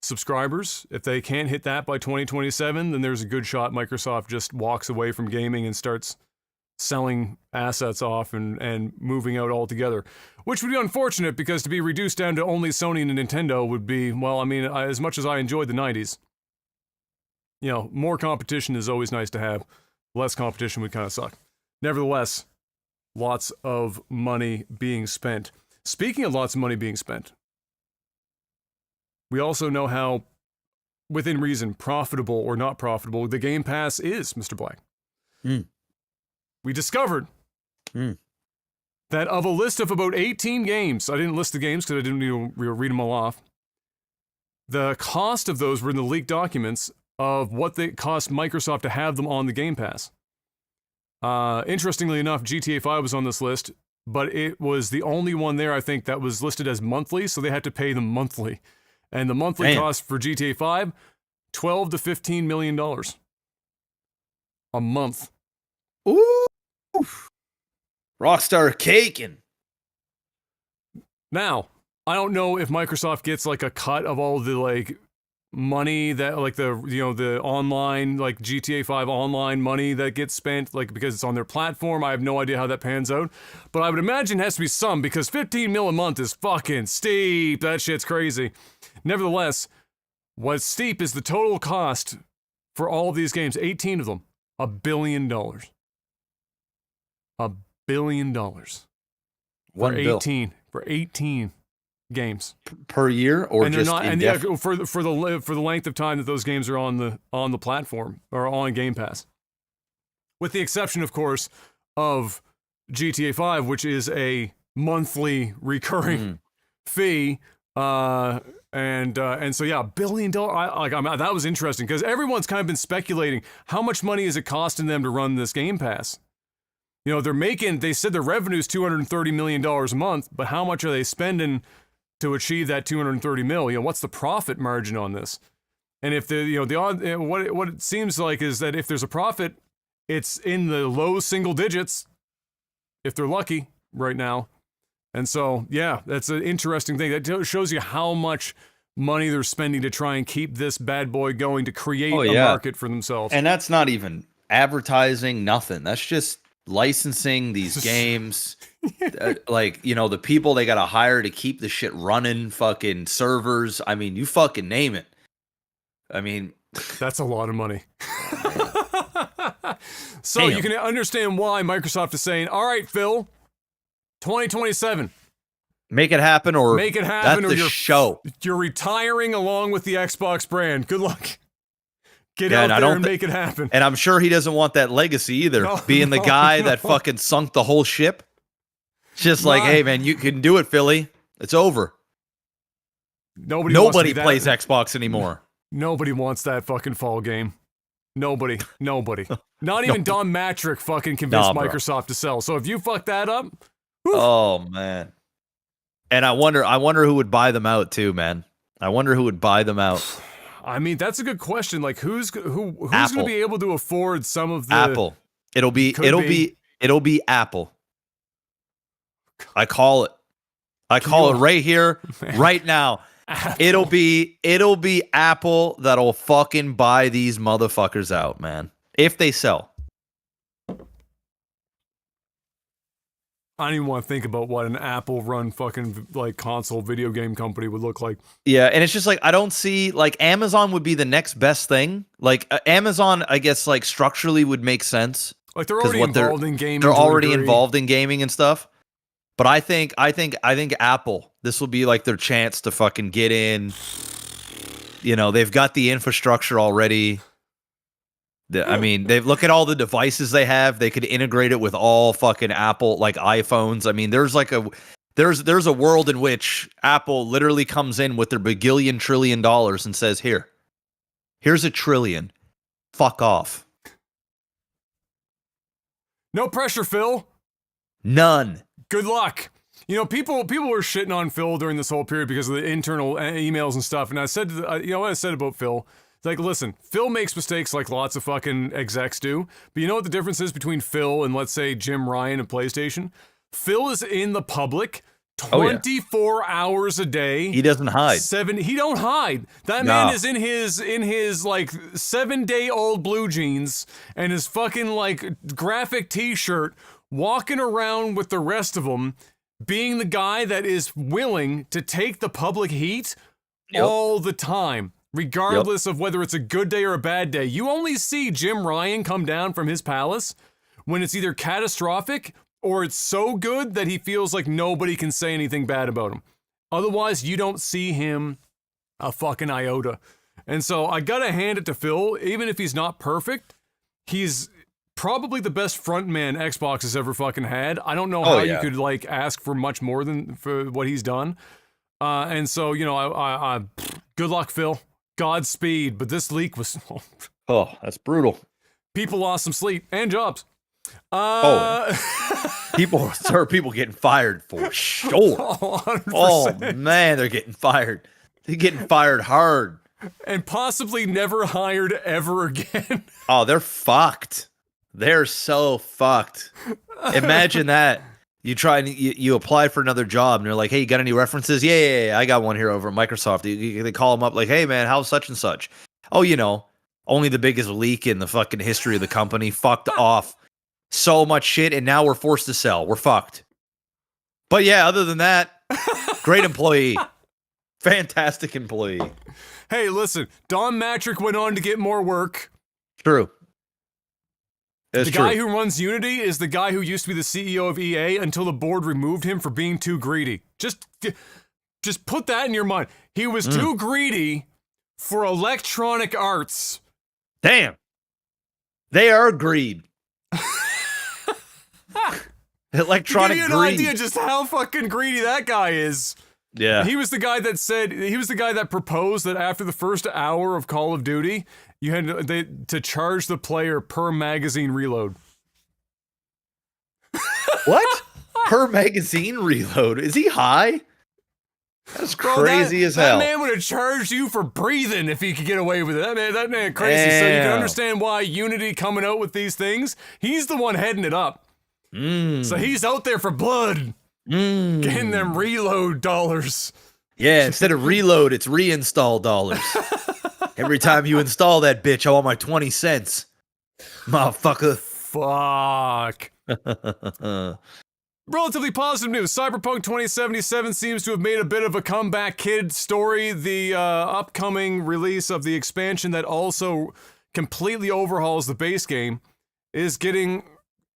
subscribers. If they can't hit that by 2027, then there's a good shot Microsoft just walks away from gaming and starts selling assets off and moving out altogether, which would be unfortunate because to be reduced down to only Sony and Nintendo would be, well, I mean, as much as I enjoyed the 90s, more competition is always nice to have. Less competition would kind of suck. Nevertheless, lots of money being spent. Speaking of lots of money being spent, we also know how, within reason, profitable or not profitable the Game Pass is, Mr. Black. We discovered that of a list of about 18 games, I didn't list the games because I didn't need to read them all off, the cost of those were in the leaked documents of what they cost Microsoft to have them on the Game Pass. Interestingly enough, GTA 5 was on this list, but it was the only one there, I think, that was listed as monthly, so they had to pay them monthly. And the monthly cost for GTA 5, $12 to $15 million a month. Ooh. Rockstar caking. Now, I don't know if Microsoft gets like a cut of all the money that the online GTA 5 online money that gets spent because it's on their platform. I have no idea how that pans out, but I would imagine it has to be some because 15 mil a month is fucking steep. That shit's crazy. Nevertheless, what's steep is the total cost for all of these games, 18 of them, $1 billion. $1 billion. For 18 games per year, or and just for the length of time that those games are on the platform or on Game Pass, with the exception, of course, of GTA 5, which is a monthly recurring fee. And so yeah, $1 billion. That was interesting because everyone's kind of been speculating how much money is it costing them to run this Game Pass. They said their revenue is $230 million a month, but how much are they spending to achieve that $230 million? What's the profit margin on this? And if what it seems like is that if there's a profit, it's in the low single digits, if they're lucky right now. And so, yeah, that's an interesting thing. That shows you how much money they're spending to try and keep this bad boy going to create a market for themselves. And that's not even advertising, nothing. That's just licensing these games. Like, you know, the people they got to hire to keep the shit running, fucking servers. I mean, you fucking name it. I mean, that's a lot of money. So you can understand why Microsoft is saying, all right, Phil, 2027. Make it happen or make it happen that's or you're retiring along with the Xbox brand. Good luck. Get out there and make it happen. And I'm sure he doesn't want that legacy either. Being the guy that fucking sunk the whole ship. It's just like, hey man, you can do it, Philly. It's over. Nobody plays Xbox anymore. Nobody wants that fucking fall game. Nobody. Not even Don Matrick fucking convinced Microsoft to sell. So if you fuck that up, whew. Oh man. And I wonder who would buy them out too, man. I wonder who would buy them out. I mean, that's a good question. Like, who's going to be able to afford some of the Apple? It'll be Apple. I call it. I call it right here, right now. Apple. It'll be Apple that'll fucking buy these motherfuckers out, man. If they sell. I don't even want to think about what an Apple-run fucking like console video game company would look like. Yeah, and it's just like I don't see like Amazon would be the next best thing. Like Amazon, I guess like structurally would make sense. Like they're already involved in gaming. They're already involved in gaming and stuff. But I think Apple, this will be like their chance to fucking get in. You know, they've got the infrastructure already. I mean, they look at all the devices they have. They could integrate it with all fucking Apple, like iPhones. I mean, there's a world in which Apple literally comes in with their bagillion trillion dollars and says, here's $1 trillion. Fuck off. No pressure, Phil. None. Good luck. You know, people were shitting on Phil during this whole period because of the internal emails and stuff. And I said, you know what I said about Phil? It's like, listen, Phil makes mistakes like lots of fucking execs do. But you know what the difference is between Phil and, let's say, Jim Ryan and PlayStation? Phil is in the public 24 hours a day. He doesn't hide. He don't hide. That man is in his like 7-day-old blue jeans and his fucking like graphic t-shirt, walking around with the rest of them, being the guy that is willing to take the public heat all the time. Regardless of whether it's a good day or a bad day. You only see Jim Ryan come down from his palace when it's either catastrophic or it's so good that he feels like nobody can say anything bad about him. Otherwise, you don't see him a fucking iota. And so I gotta hand it to Phil. Even if he's not perfect, he's probably the best frontman Xbox has ever fucking had. I don't know how you could like ask for much more than for what he's done. And so, you know, I good luck, Phil. Godspeed, but this leak was... Oh, that's brutal. People lost some sleep and jobs. People getting fired for sure. 100%. Oh, man, they're getting fired. They're getting fired hard. And possibly never hired ever again. Oh, they're fucked. They're so fucked. Imagine that. You try and you apply for another job and you're like, hey, you got any references? Yeah, I got one here over at Microsoft. They call them up like, hey, man, how's such and such? Oh, you know, only the biggest leak in the fucking history of the company. Fucked off. So much shit, and now we're forced to sell. We're fucked. But yeah, other than that, great employee. Fantastic employee. Hey, listen, Don Matrick went on to get more work. True. The guy who runs Unity is the guy who used to be the CEO of EA until the board removed him for being too greedy. Just put that in your mind. He was too greedy for Electronic Arts. Damn. They are greed. Electronic greed. Give you an idea just how fucking greedy that guy is. Yeah. He was the guy that proposed that after the first hour of Call of Duty, you had to charge the player per magazine reload. What? Per magazine reload? Is he high? That's crazy as hell. That man would have charged you for breathing if he could get away with it. That man crazy. Damn. So you can understand why Unity coming out with these things. He's the one heading it up. So he's out there for blood. Getting them reload dollars. Yeah, instead of reload, it's reinstall dollars. Every time you install that bitch, I want my 20 cents. Motherfucker. Fuck. Relatively positive news. Cyberpunk 2077 seems to have made a bit of a comeback kid story. The upcoming release of the expansion that also completely overhauls the base game is getting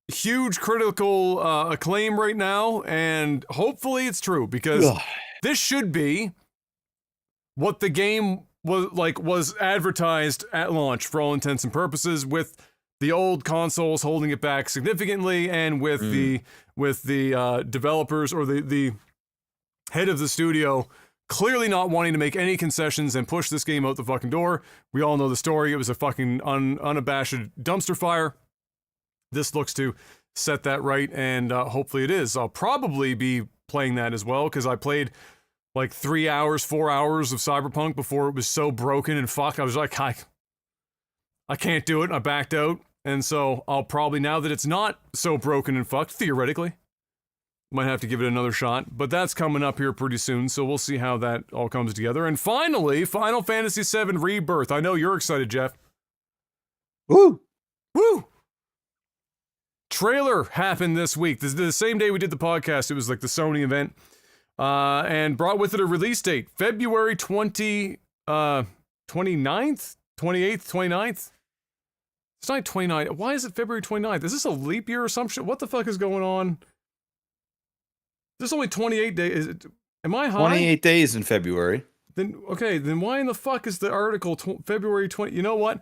huge critical acclaim right now, and hopefully it's true, because this should be what the game was advertised at launch for all intents and purposes, with the old consoles holding it back significantly, and with the developers or the head of the studio clearly not wanting to make any concessions and push this game out the fucking door. We all know the story. It was a fucking unabashed dumpster fire. This looks to set that right, and hopefully it is. I'll probably be playing that as well, because I played like 4 hours of Cyberpunk before it was so broken and fuck. I was like, I can't do it. I backed out. And so I'll probably, now that it's not so broken and fucked, theoretically, might have to give it another shot. But that's coming up here pretty soon, so we'll see how that all comes together. And finally, Final Fantasy VII Rebirth. I know you're excited, Jeff. Woo! Woo! Trailer happened this week. This is the same day we did the podcast. It was like the Sony event. And brought with it a release date. February 29th? 28th? 29th? It's not 29th. Why is it February 29th? Is this a leap year or some shit? What the fuck is going on? There's only 28 days. Am I high? 28 days in February. Then why in the fuck is the article February 20? You know what?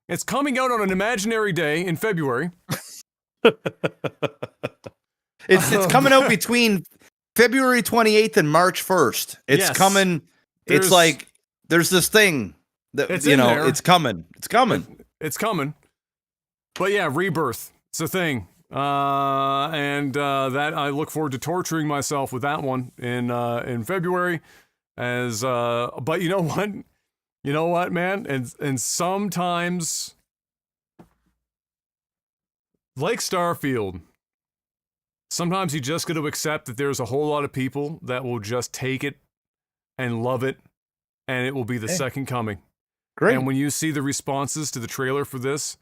It's coming out on an imaginary day in February. It's coming out between February 28th and March 1st. It's coming. It's like there's this thing that it's coming. It's coming. It's coming. But yeah, Rebirth. It's a thing. And that I look forward to torturing myself with that one in February. But you know what? You know what, man? And sometimes, like Starfield, sometimes you just got to accept that there's a whole lot of people that will just take it and love it, and it will be the second coming. Great. And when you see the responses to the trailer for this,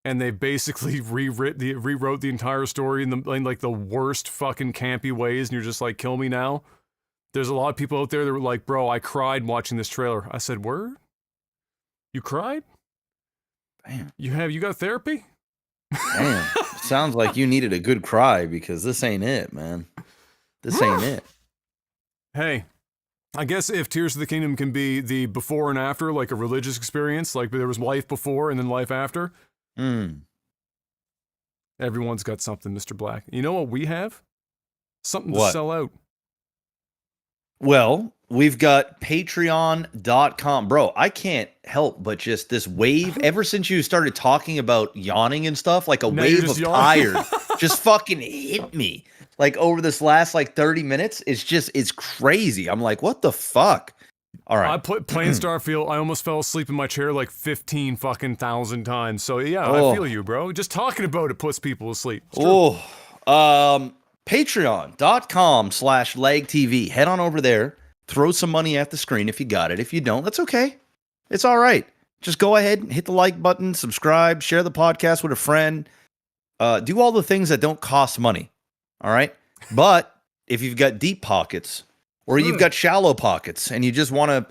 and they basically rewrote the entire story in like the worst fucking campy ways, and you're just like, kill me now. There's a lot of people out there that were like, bro, I cried watching this trailer. I said, word? You cried? Damn. You got therapy? Damn. Sounds like you needed a good cry, because this ain't it, man. This ain't it. Hey, I guess if Tears of the Kingdom can be the before and after, like a religious experience, like there was life before and then life after. Everyone's got something, Mr. Black. You know what we have? Something to sell out. Well, we've got patreon.com. Bro, I can't help but just this wave, ever since you started talking about yawning and stuff, like a wave of tired just fucking hit me. Like over this last like 30 minutes, it's crazy. I'm like, what the fuck? All right. Playing Starfield, I almost fell asleep in my chair like 15 fucking thousand times. So yeah, I feel you, bro. Just talking about it puts people to sleep. Patreon.com/legtv. Head on over there. Throw some money at the screen if you got it. If you don't, that's okay. It's all right. Just go ahead and hit the like button, subscribe, share the podcast with a friend. Do all the things that don't cost money. All right. But if you've got deep pockets, or you've got shallow pockets and you just want to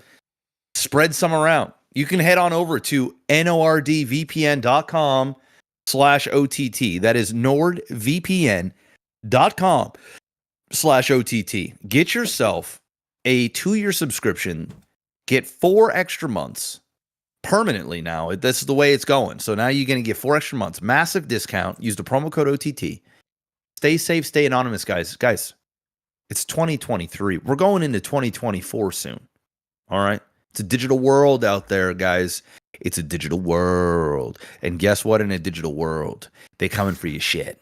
spread some around, you can head on over to nordvpn.com/OTT. That is nordvpn.com/OTT. Get yourself a 2-year subscription. Get 4 extra months permanently now. This is the way it's going. So now you're going to get 4 extra months. Massive discount. Use the promo code OTT. Stay safe, stay anonymous, guys. Guys, it's 2023. We're going into 2024 soon. All right? It's a digital world out there, guys. It's a digital world. And guess what? In a digital world, they coming for your shit.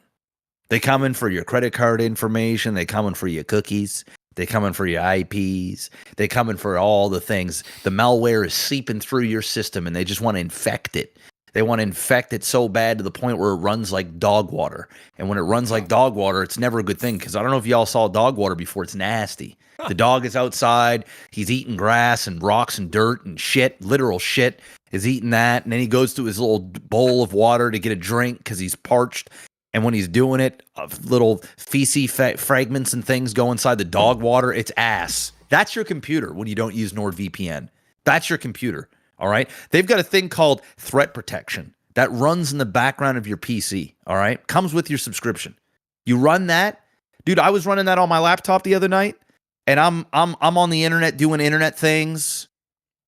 They coming for your credit card information. They coming for your cookies. They coming for your IPs. They coming for all the things. The malware is seeping through your system, and they just want to infect it. They want to infect it so bad to the point where it runs like dog water. And when it runs like dog water, it's never a good thing. Because I don't know if y'all saw dog water before. It's nasty. The dog is outside. He's eating grass and rocks and dirt and shit, literal shit, is eating that. And then he goes to his little bowl of water to get a drink because he's parched. And when he's doing it, little feces fragments and things go inside the dog water. It's ass. That's your computer when you don't use NordVPN. That's your computer. All right. They've got a thing called threat protection that runs in the background of your PC. All right. Comes with your subscription. You run that. Dude, I was running that on my laptop the other night, and I'm on the internet doing internet things.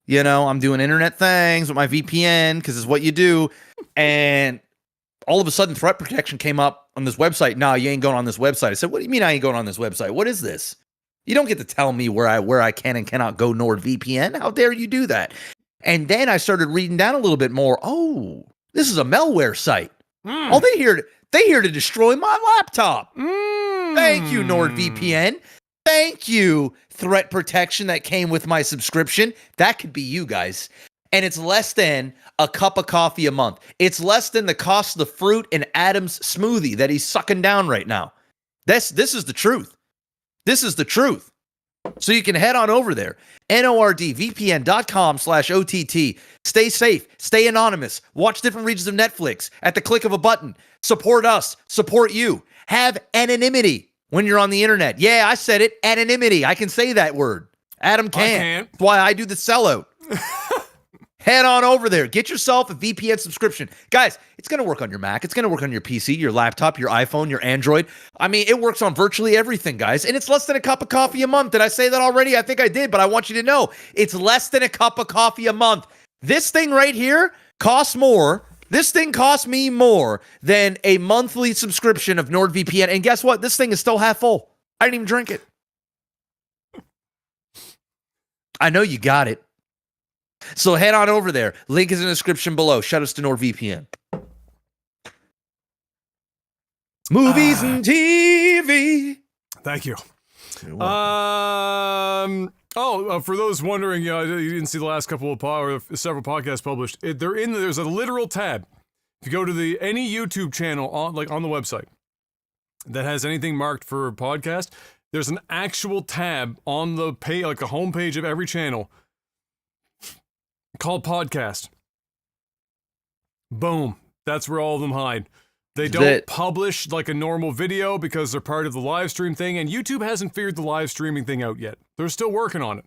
You know, I'm doing internet things with my VPN because it's what you do. And all of a sudden, threat protection came up on this website. No, you ain't going on this website. I said, what do you mean I ain't going on this website? What is this? You don't get to tell me where I can and cannot go NordVPN. How dare you do that? And then I started reading down a little bit more. Oh, this is a malware site. Oh, they here to destroy my laptop. Thank you, NordVPN. Thank you, threat protection that came with my subscription. That could be you guys. And it's less than a cup of coffee a month. It's less than the cost of the fruit in Adam's smoothie that he's sucking down right now. This is the truth. This is the truth. So you can head on over there, nordvpn.com/OTT. Stay safe, stay anonymous, watch different regions of Netflix at the click of a button. Support us, support you. Have anonymity when you're on the internet. Yeah, I said it, anonymity. I can say that word. Adam can't. That's why I do the sellout. Head on over there. Get yourself a VPN subscription. Guys, it's going to work on your Mac. It's going to work on your PC, your laptop, your iPhone, your Android. I mean, it works on virtually everything, guys. And it's less than a cup of coffee a month. Did I say that already? I think I did, but I want you to know it's less than a cup of coffee a month. This thing right here costs more. This thing costs me more than a monthly subscription of NordVPN. And guess what? This thing is still half full. I didn't even drink it. I know you got it. So head on over there. Link is in the description below. Shout us to NordVPN. Movies and TV. Thank you. For those wondering, you didn't see the last couple of several podcasts published. There's a literal tab. If you go to any YouTube channel on the website that has anything marked for a podcast, there's an actual tab on the page, like a homepage of every channel, called podcast. Boom. That's where all of them hide. They don't publish like a normal video because they're part of the live stream thing, and YouTube hasn't figured the live streaming thing out yet. They're still working on it.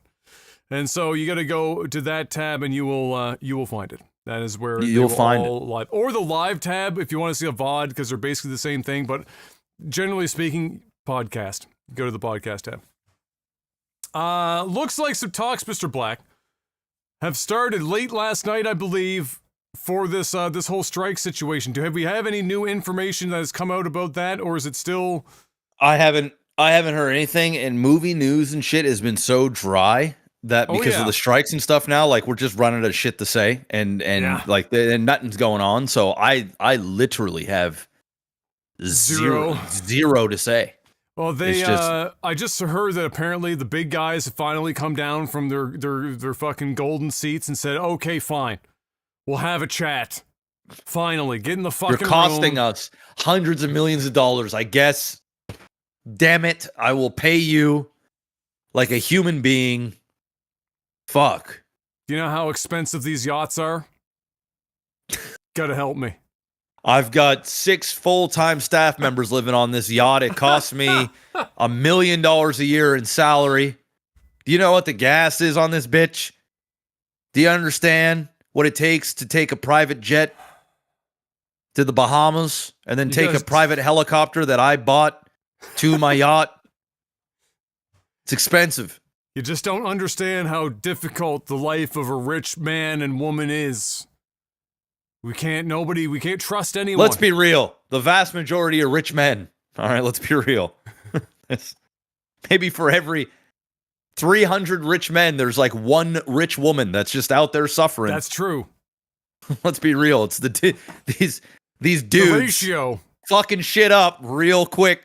And so you got to go to that tab and you will find it. That is where you'll find it. Live. Or the live tab if you want to see a VOD, because they're basically the same thing, but generally speaking, podcast. Go to the podcast tab. Looks like some talks, Mr. Black, have started late last night, I believe, for this whole strike situation. Do we have any new information that has come out about that, or is it still? I haven't heard anything, and movie news and shit has been so dry that because of the strikes and stuff now, like we're just running out of shit to say, and like and nothing's going on. So I literally have zero to say. Well, I just heard that apparently the big guys have finally come down from their fucking golden seats and said, okay, fine. We'll have a chat. Finally, get in the fucking room. You're costing us hundreds of millions of dollars, I guess. Damn it. I will pay you like a human being. Fuck. Do you know how expensive these yachts are? Gotta help me. I've got 6 full-time staff members living on this yacht. It costs me $1 million a year in salary. Do you know what the gas is on this bitch? Do you understand what it takes to take a private jet to the Bahamas and then take a private helicopter that I bought to my yacht? It's expensive. You just don't understand how difficult the life of a rich man and woman is. We can't trust anyone. Let's be real. The vast majority are rich men. All right, let's be real. Maybe for every 300 rich men, there's like one rich woman that's just out there suffering. That's true. Let's be real. It's these dudes the ratio. Fucking shit up real quick.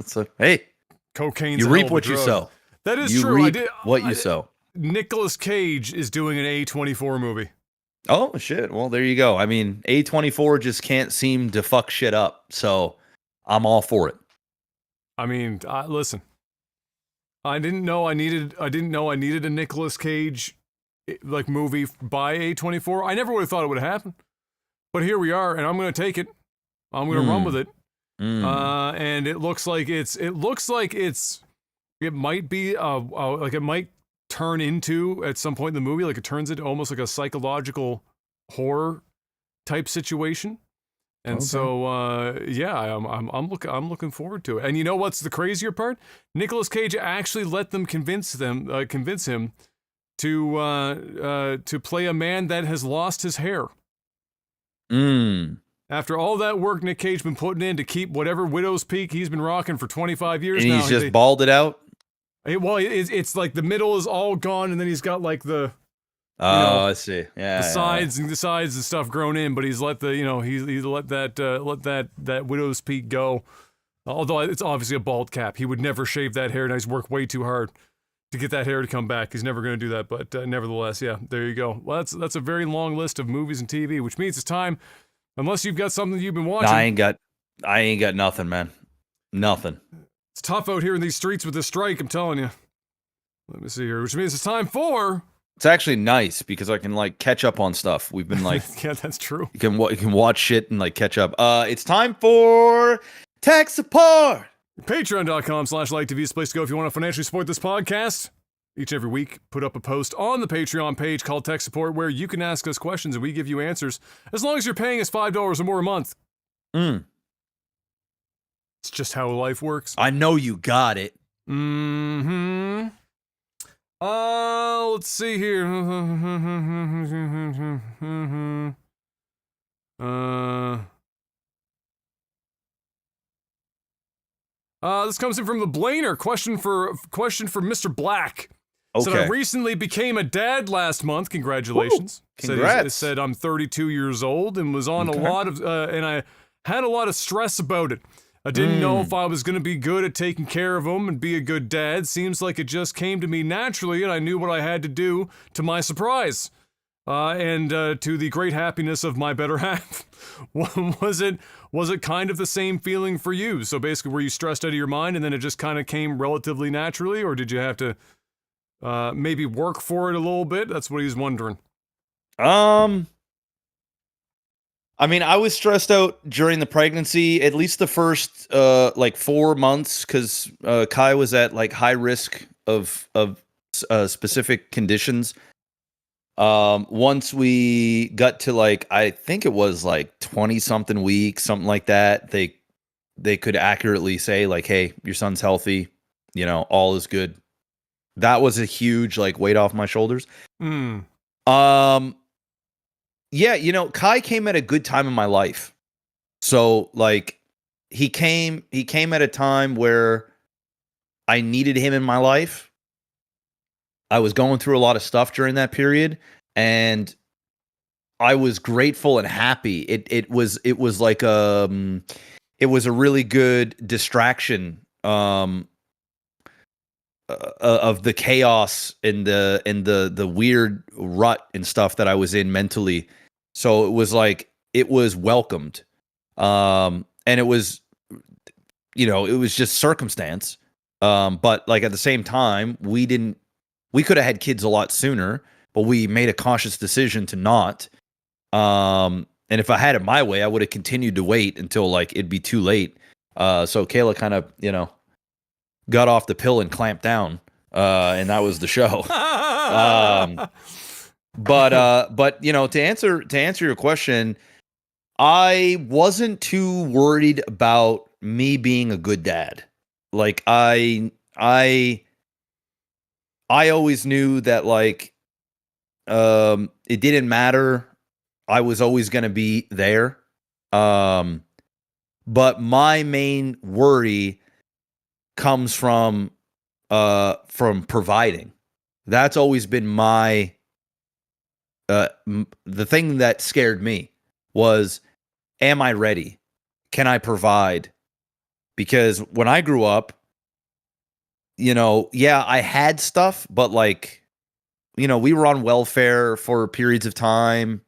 So, hey, cocaine's you reap what you sow. That is true. You reap what you sow. Nicolas Cage is doing an A24 movie. Oh shit! Well, there you go. I mean, A24 just can't seem to fuck shit up, so I'm all for it. I mean, listen, I didn't know I needed a Nicolas Cage like movie by A24. I never would have thought it would happen, but here we are, and I'm gonna take it. I'm gonna run with it. And it looks like it might be like it might turn into at some point in the movie, like it turns into almost like a psychological horror type situation. And so yeah, I'm looking forward to it. And you know what's the crazier part? Nicolas Cage actually let them convince him to play a man that has lost his hair. After all that work Nick Cage been putting in to keep whatever widow's peak he's been rocking for 25 years and now. He's just balded out? Well, it's like the middle is all gone, and then he's got like the I see. Yeah, the sides and stuff grown in, but he's let the he's let that widow's peak go. Although it's obviously a bald cap, he would never shave that hair, and he's worked way too hard to get that hair to come back. He's never going to do that, but nevertheless, yeah, there you go. Well, that's a very long list of movies and TV, which means it's time. Unless you've got something you've been watching. I ain't got nothing, man. Nothing. It's tough out here in these streets with this strike, I'm telling you. Let me see here, which means it's time for... It's actually nice because I can like catch up on stuff. We've been like... yeah, that's true. You can watch shit and like catch up. It's time for tech support. Patreon.com/LikeTV is the place to go if you want to financially support this podcast. Each and every week, put up a post on the Patreon page called Tech Support where you can ask us questions and we give you answers as long as you're paying us $5 or more a month. It's just how life works. I know you got it. Let's see here. This comes in from the Blainer. Question for Mr. Black. Okay. Said I recently became a dad last month. Congratulations. Woo! Congrats. Said I'm 32 years old and was on a lot of and I had a lot of stress about it. I didn't know if I was going to be good at taking care of him and be a good dad. Seems like it just came to me naturally, and I knew what I had to do to my surprise. And to the great happiness of my better half. Was it kind of the same feeling for you? So basically, were you stressed out of your mind and then it just kind of came relatively naturally, or did you have to maybe work for it a little bit? That's what he's wondering. I mean, I was stressed out during the pregnancy, at least the first like 4 months, because Kai was at like high risk of specific conditions. Once we got to like, I think it was like 20 something weeks, something like that, they could accurately say like, hey, your son's healthy, all is good. That was a huge like weight off my shoulders. Yeah, Kai came at a good time in my life. So like he came at a time where I needed him in my life. I was going through a lot of stuff during that period, and I was grateful and happy. It was like it was a really good distraction of the chaos and the weird rut and stuff that I was in mentally. So it was like it was welcomed, and it was it was just circumstance. But like at the same time, we could have had kids a lot sooner, but we made a conscious decision to not. And if I had it my way, I would have continued to wait until like it'd be too late. So Kayla kind of, got off the pill and clamped down. And that was the show. But to answer your question, I wasn't too worried about me being a good dad. Like I always knew that like it didn't matter. I was always going to be there. But my main worry comes from providing. That's always been my the thing that scared me was, am I ready? Can I provide? Because when I grew up, I had stuff, but like, we were on welfare for periods of time.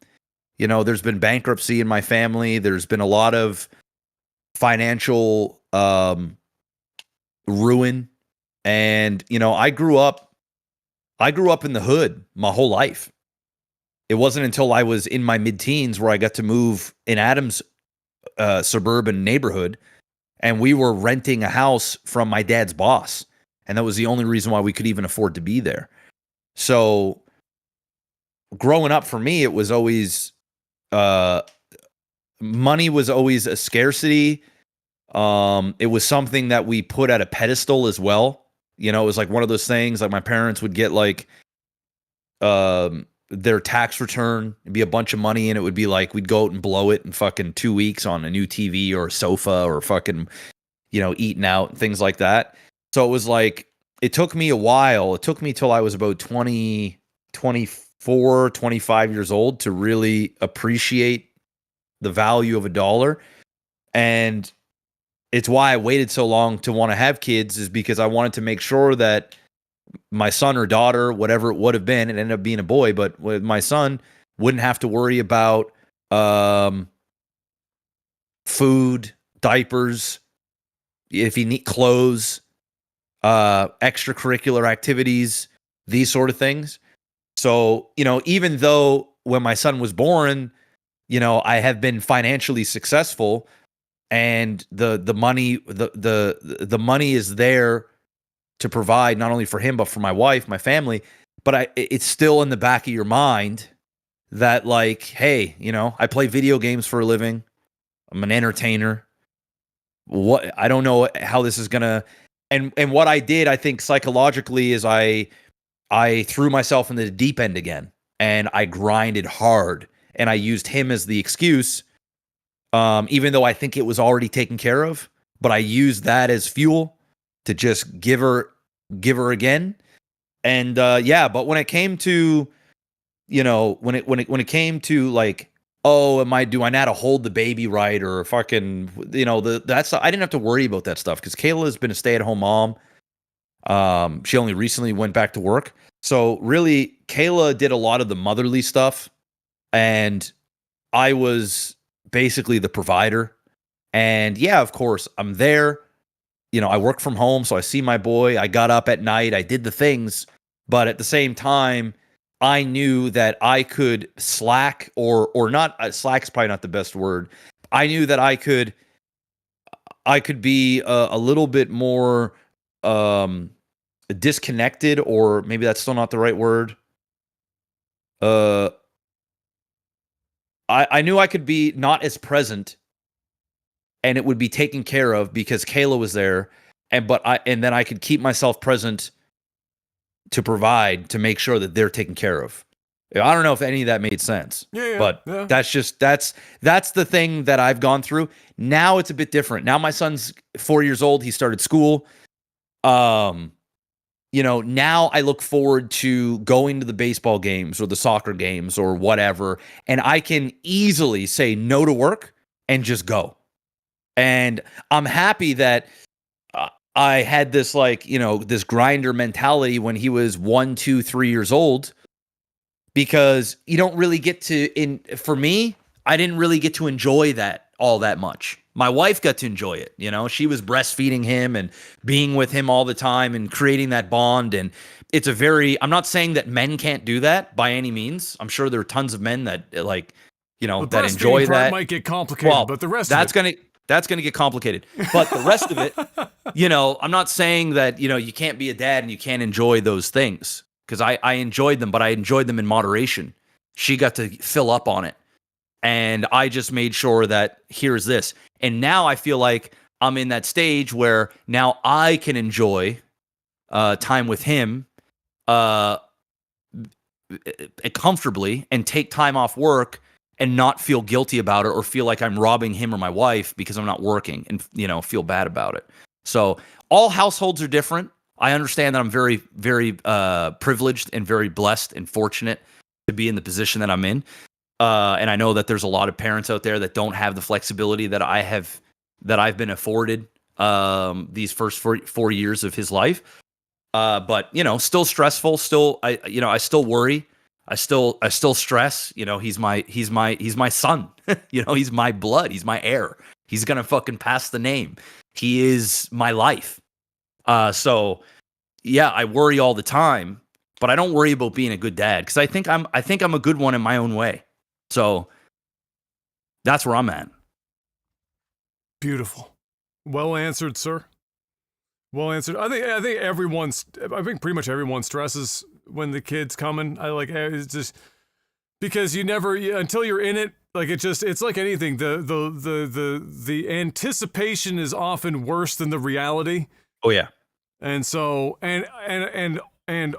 You know, there's been bankruptcy in my family. There's been a lot of financial ruin. And, you know, I grew up in the hood my whole life. It wasn't until I was in my mid-teens where I got to move in Adams' suburban neighborhood, and we were renting a house from my dad's boss. And that was the only reason why we could even afford to be there. So growing up for me, it was always, money was always a scarcity. It was something that we put at a pedestal as well. You know, it was like one of those things, like my parents would get like, their tax return, it'd be a bunch of money, and it would be like, we'd go out and blow it in fucking 2 weeks on a new TV or a sofa or fucking, you know, eating out and things like that. So it was like, it took me a while. It took me till I was about 20, 24, 25 years old to really appreciate the value of a dollar. And it's why I waited so long to want to have kids, is because I wanted to make sure that my son or daughter, whatever it would have been, it ended up being a boy, but with my son, wouldn't have to worry about food, diapers, if he need clothes, extracurricular activities, these sort of things. So, you know, even though when my son was born, you know, I have been financially successful, and the money the money is there to provide not only for him, but for my wife, my family. But it's still in the back of your mind that, like, hey, you know, I play video games for a living. I'm an entertainer. I don't know how this is gonna, and what I did, I think psychologically, is I threw myself into the deep end again, and I grinded hard, and I used him as the excuse, even though I think it was already taken care of. But I used that as fuel to just give her again. And yeah, but when it came to, you know, when it came to like, oh, do I know how to hold the baby right, or fucking, you know, I didn't have to worry about that stuff, because Kayla has been a stay-at-home mom. She only recently went back to work. So really, Kayla did a lot of the motherly stuff, and I was basically the provider. And yeah, of course, I'm there. You know, I work from home, so I see my boy. I got up at night. I did the things. But at the same time, I knew that I could slack, or not. Slack's probably not the best word. I knew that I could be a little bit more disconnected, or maybe that's still not the right word. I knew I could be not as present, and it would be taken care of because Kayla was there, and then I could keep myself present to provide, to make sure that they're taken care of. I don't know if any of that made sense. But that's the thing that I've gone through. Now it's a bit different. Now my son's 4 years old. He started school. You know, now I look forward to going to the baseball games or the soccer games or whatever, and I can easily say no to work and just go. And I'm happy that I had this, like, you know, this grinder mentality when he was 1, 2, 3 years old, because you don't really get to, for me, I didn't really get to enjoy that all that much. My wife got to enjoy it. You know, she was breastfeeding him and being with him all the time and creating that bond. And it's I'm not saying that men can't do that by any means. I'm sure there are tons of men that, like, you know, that enjoy that. Might get complicated, but the rest that's going to get complicated. But the rest of it, you know, I'm not saying that, you know, you can't be a dad and you can't enjoy those things, because I enjoyed them, but I enjoyed them in moderation. She got to fill up on it. And I just made sure that here's this. And now I feel like I'm in that stage where now I can enjoy time with him comfortably, and take time off work and not feel guilty about it, or feel like I'm robbing him or my wife because I'm not working, and, you know, feel bad about it. So all households are different. I understand that I'm very, very privileged and very blessed and fortunate to be in the position that I'm in. And I know that there's a lot of parents out there that don't have the flexibility that I've been afforded these first 4 years of his life. But, you know, still stressful. Still, I still worry. I still stress, he's my son. He's my blood. He's my heir. He's going to fucking pass the name. He is my life. So yeah, I worry all the time, but I don't worry about being a good dad because I think I'm a good one in my own way. So that's where I'm at. Beautiful. Well answered, sir. Well answered. I think pretty much everyone stresses when the kid's coming. It's just because until you're in it, like it's like anything. The anticipation is often worse than the reality. Oh yeah. And so and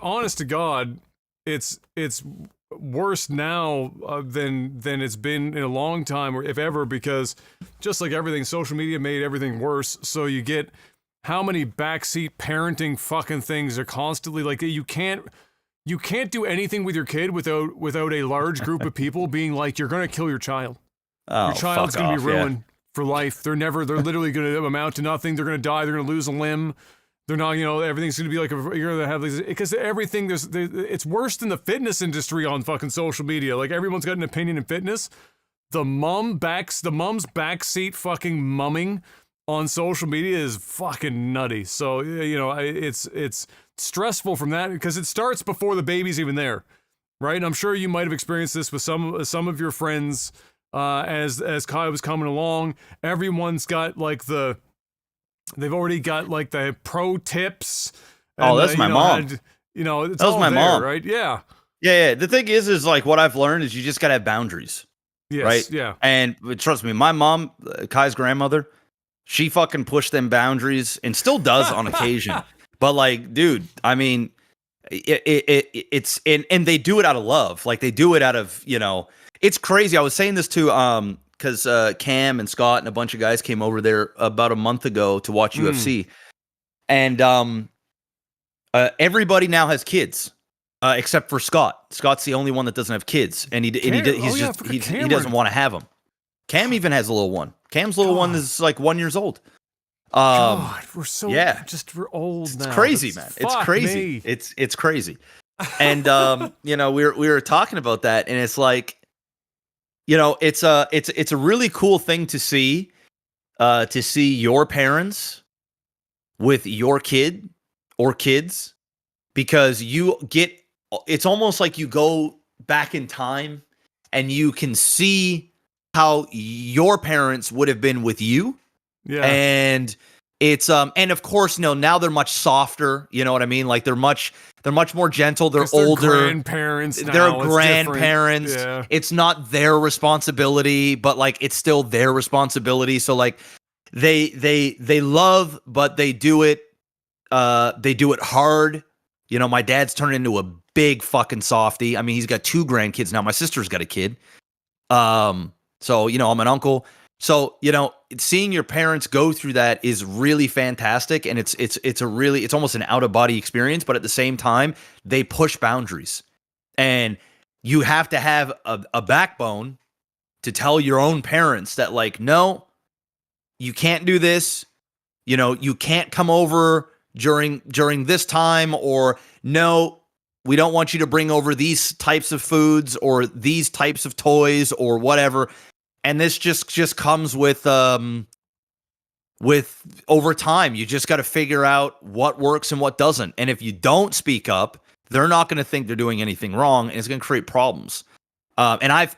honest to God, it's worse now than it's been in a long time, or if ever, because just like everything, social media made everything worse. So you get how many backseat parenting fucking things are constantly like you can't do anything with your kid without a large group of people being like, you're gonna kill your child. Oh, your child's gonna be ruined for life. They're literally gonna amount to nothing. They're gonna die. They're gonna lose a limb. They're not, everything's going to be like, you're going to have these, because everything, it's worse than the fitness industry on fucking social media. Like, everyone's got an opinion in fitness. The mom's backseat fucking mumming on social media is fucking nutty. So, it's stressful from that because it starts before the baby's even there, right? And I'm sure you might have experienced this with some of your friends as Kai was coming along. Everyone's got like they've already got like the pro tips. Oh, that's my mom. It's that was my mom, right? Yeah. Yeah. The thing is like what I've learned is you just gotta have boundaries. Yes, right? Yeah. And trust me, my mom, Kai's grandmother, she fucking pushed them boundaries and still does on occasion. But like, dude, I mean, it's and they do it out of love. Like they do it out of, it's crazy. I was saying this to because Cam and Scott and a bunch of guys came over there about a month ago to watch UFC, and everybody now has kids except for Scott. Scott's the only one that doesn't have kids, and he doesn't want to have them. Cam even has a little one. Cam's little one is like 1 year old. God, we're old now. It's crazy, man. It's crazy. It's crazy. And we were talking about that, and it's like, it's a really cool thing to see your parents with your kid or kids, because it's almost like you go back in time and you can see how your parents would have been with you. Yeah. And it's and of course, now they're much softer, you know what I mean? Like they're much more gentle, they're older. Grandparents now. They're grandparents. Yeah. It's not their responsibility, but like it's still their responsibility. So like they love, but they do it hard. My dad's turned into a big fucking softy. I mean, he's got 2 grandkids now. My sister's got a kid. So, I'm an uncle. So, seeing your parents go through that is really fantastic. And it's almost an out of body experience, but at the same time, they push boundaries, and you have to have a backbone to tell your own parents that like, no, you can't do this. You can't come over during this time, or no, we don't want you to bring over these types of foods or these types of toys or whatever. And this just comes with over time. You just got to figure out what works and what doesn't. And if you don't speak up, they're not going to think they're doing anything wrong, and it's going to create problems. And I've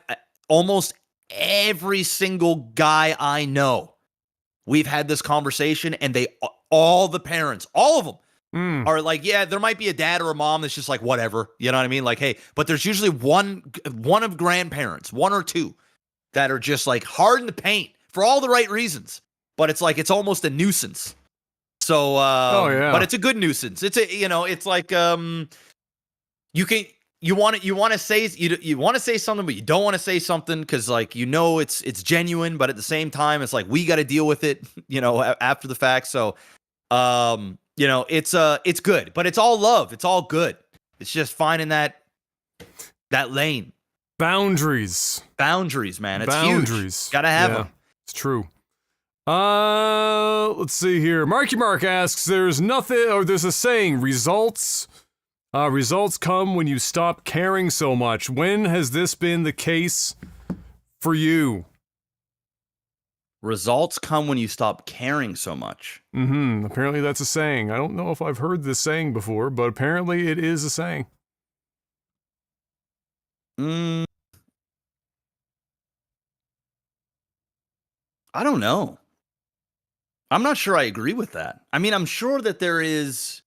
almost every single guy I know, we've had this conversation, and all the parents, all of them are like, yeah, there might be a dad or a mom that's just like, whatever, you know what I mean? Like, hey, but there's usually one of grandparents, 1 or 2, that are just like hard in the paint for all the right reasons, but it's like, it's almost a nuisance. So, but it's a good nuisance. It's it's like, you want to say something, but you don't want to say something. Cause like, it's genuine, but at the same time, it's like, we got to deal with it, after the fact. So, it's good, but it's all love. It's all good. It's just finding that lane. Boundaries, man. It's huge. Gotta have them. It's true. Let's see here. Marky Mark asks, there's a saying, results Results come when you stop caring so much. When has this been the case for you? Results come when you stop caring so much. Apparently that's a saying. I don't know if I've heard this saying before, but apparently it is a saying. I don't know. I'm not sure I agree with that. I mean, I'm sure that there is...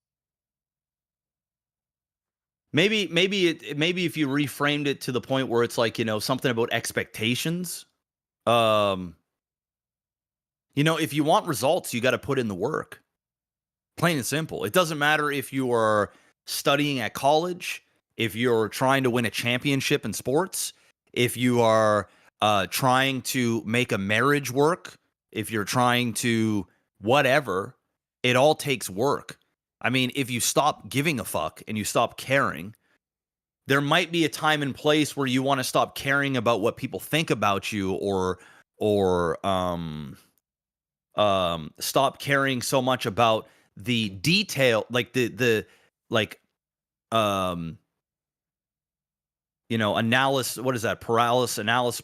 Maybe if you reframed it to the point where it's like, something about expectations. If you want results, you got to put in the work. Plain and simple. It doesn't matter if you are studying at college, if you're trying to win a championship in sports, if you are trying to make a marriage work, if you're trying to whatever, it all takes work. I mean, if you stop giving a fuck and you stop caring, there might be a time and place where you want to stop caring about what people think about you, or stop caring so much about the detail, like analysis. What is that? Paralysis analysis.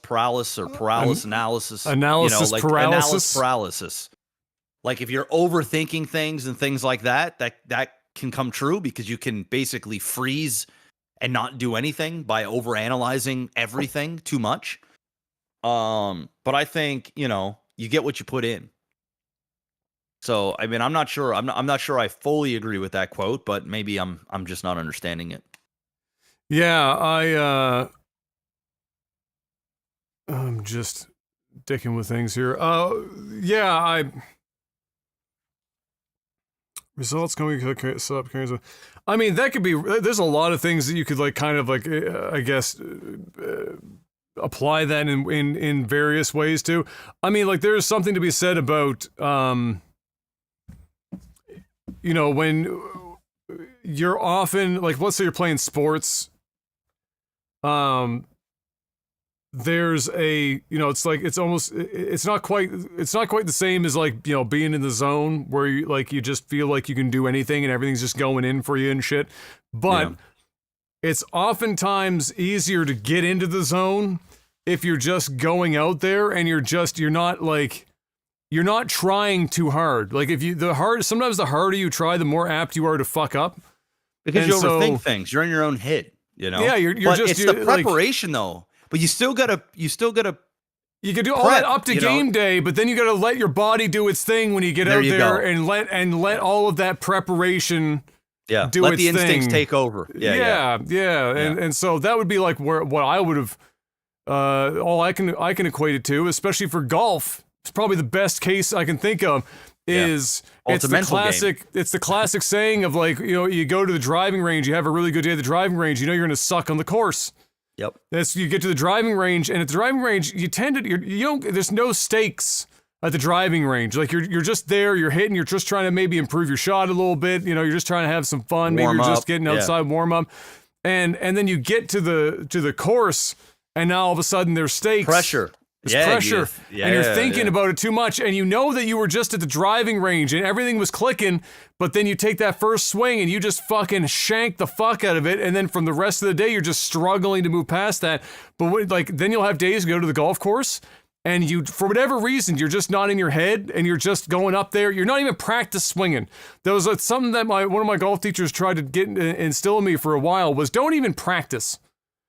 Analysis paralysis. Like if you're overthinking things and things like that can come true because you can basically freeze and not do anything by overanalyzing everything too much. But I think, you get what you put in. So, I mean, I'm not sure. I'm not sure I fully agree with that quote, but maybe I'm just not understanding it. Yeah, I'm just dicking with things here. Results coming up. I mean, that could be. There's a lot of things that you could I guess, apply that in various ways too. I mean, like there's something to be said about, when you're often like, let's say you're playing sports. There's a, it's like, it's not quite the same as like, being in the zone where you just feel like you can do anything and everything's just going in for you and shit. But it's oftentimes easier to get into the zone if you're just going out there and you're not trying too hard. Like sometimes the harder you try, the more apt you are to fuck up. Because you overthink things. You're in your own head, Yeah, it's the preparation though. But you still gotta. You could do all that up to game day, but then you gotta let your body do its thing when you get out there, and let all of that preparation. Yeah, do let its the instincts thing. take over. Yeah. And so that would be like what I would have. All I can equate it to, especially for golf. It's probably the best case I can think of. It's the classic saying of like, you go to the driving range, you have a really good day at the driving range, you're gonna suck on the course. Yep. You get to the driving range, and at the driving range, there's no stakes at the driving range. Like you're just there, you're hitting, you're just trying to maybe improve your shot a little bit. You're just trying to have some fun. Maybe you're just getting outside, warm up, and then you get to the course, and now all of a sudden there's stakes. Pressure. There's pressure, and you're thinking about it too much, and you know that you were just at the driving range and everything was clicking, but then you take that first swing and you just fucking shank the fuck out of it, and then from the rest of the day you're just struggling to move past that. But then you'll have days to go to the golf course, and you, for whatever reason, you're just not in your head, and you're just going up there. You're not even practice swinging. There was something that one of my golf teachers tried to instill in me for a while was don't even practice.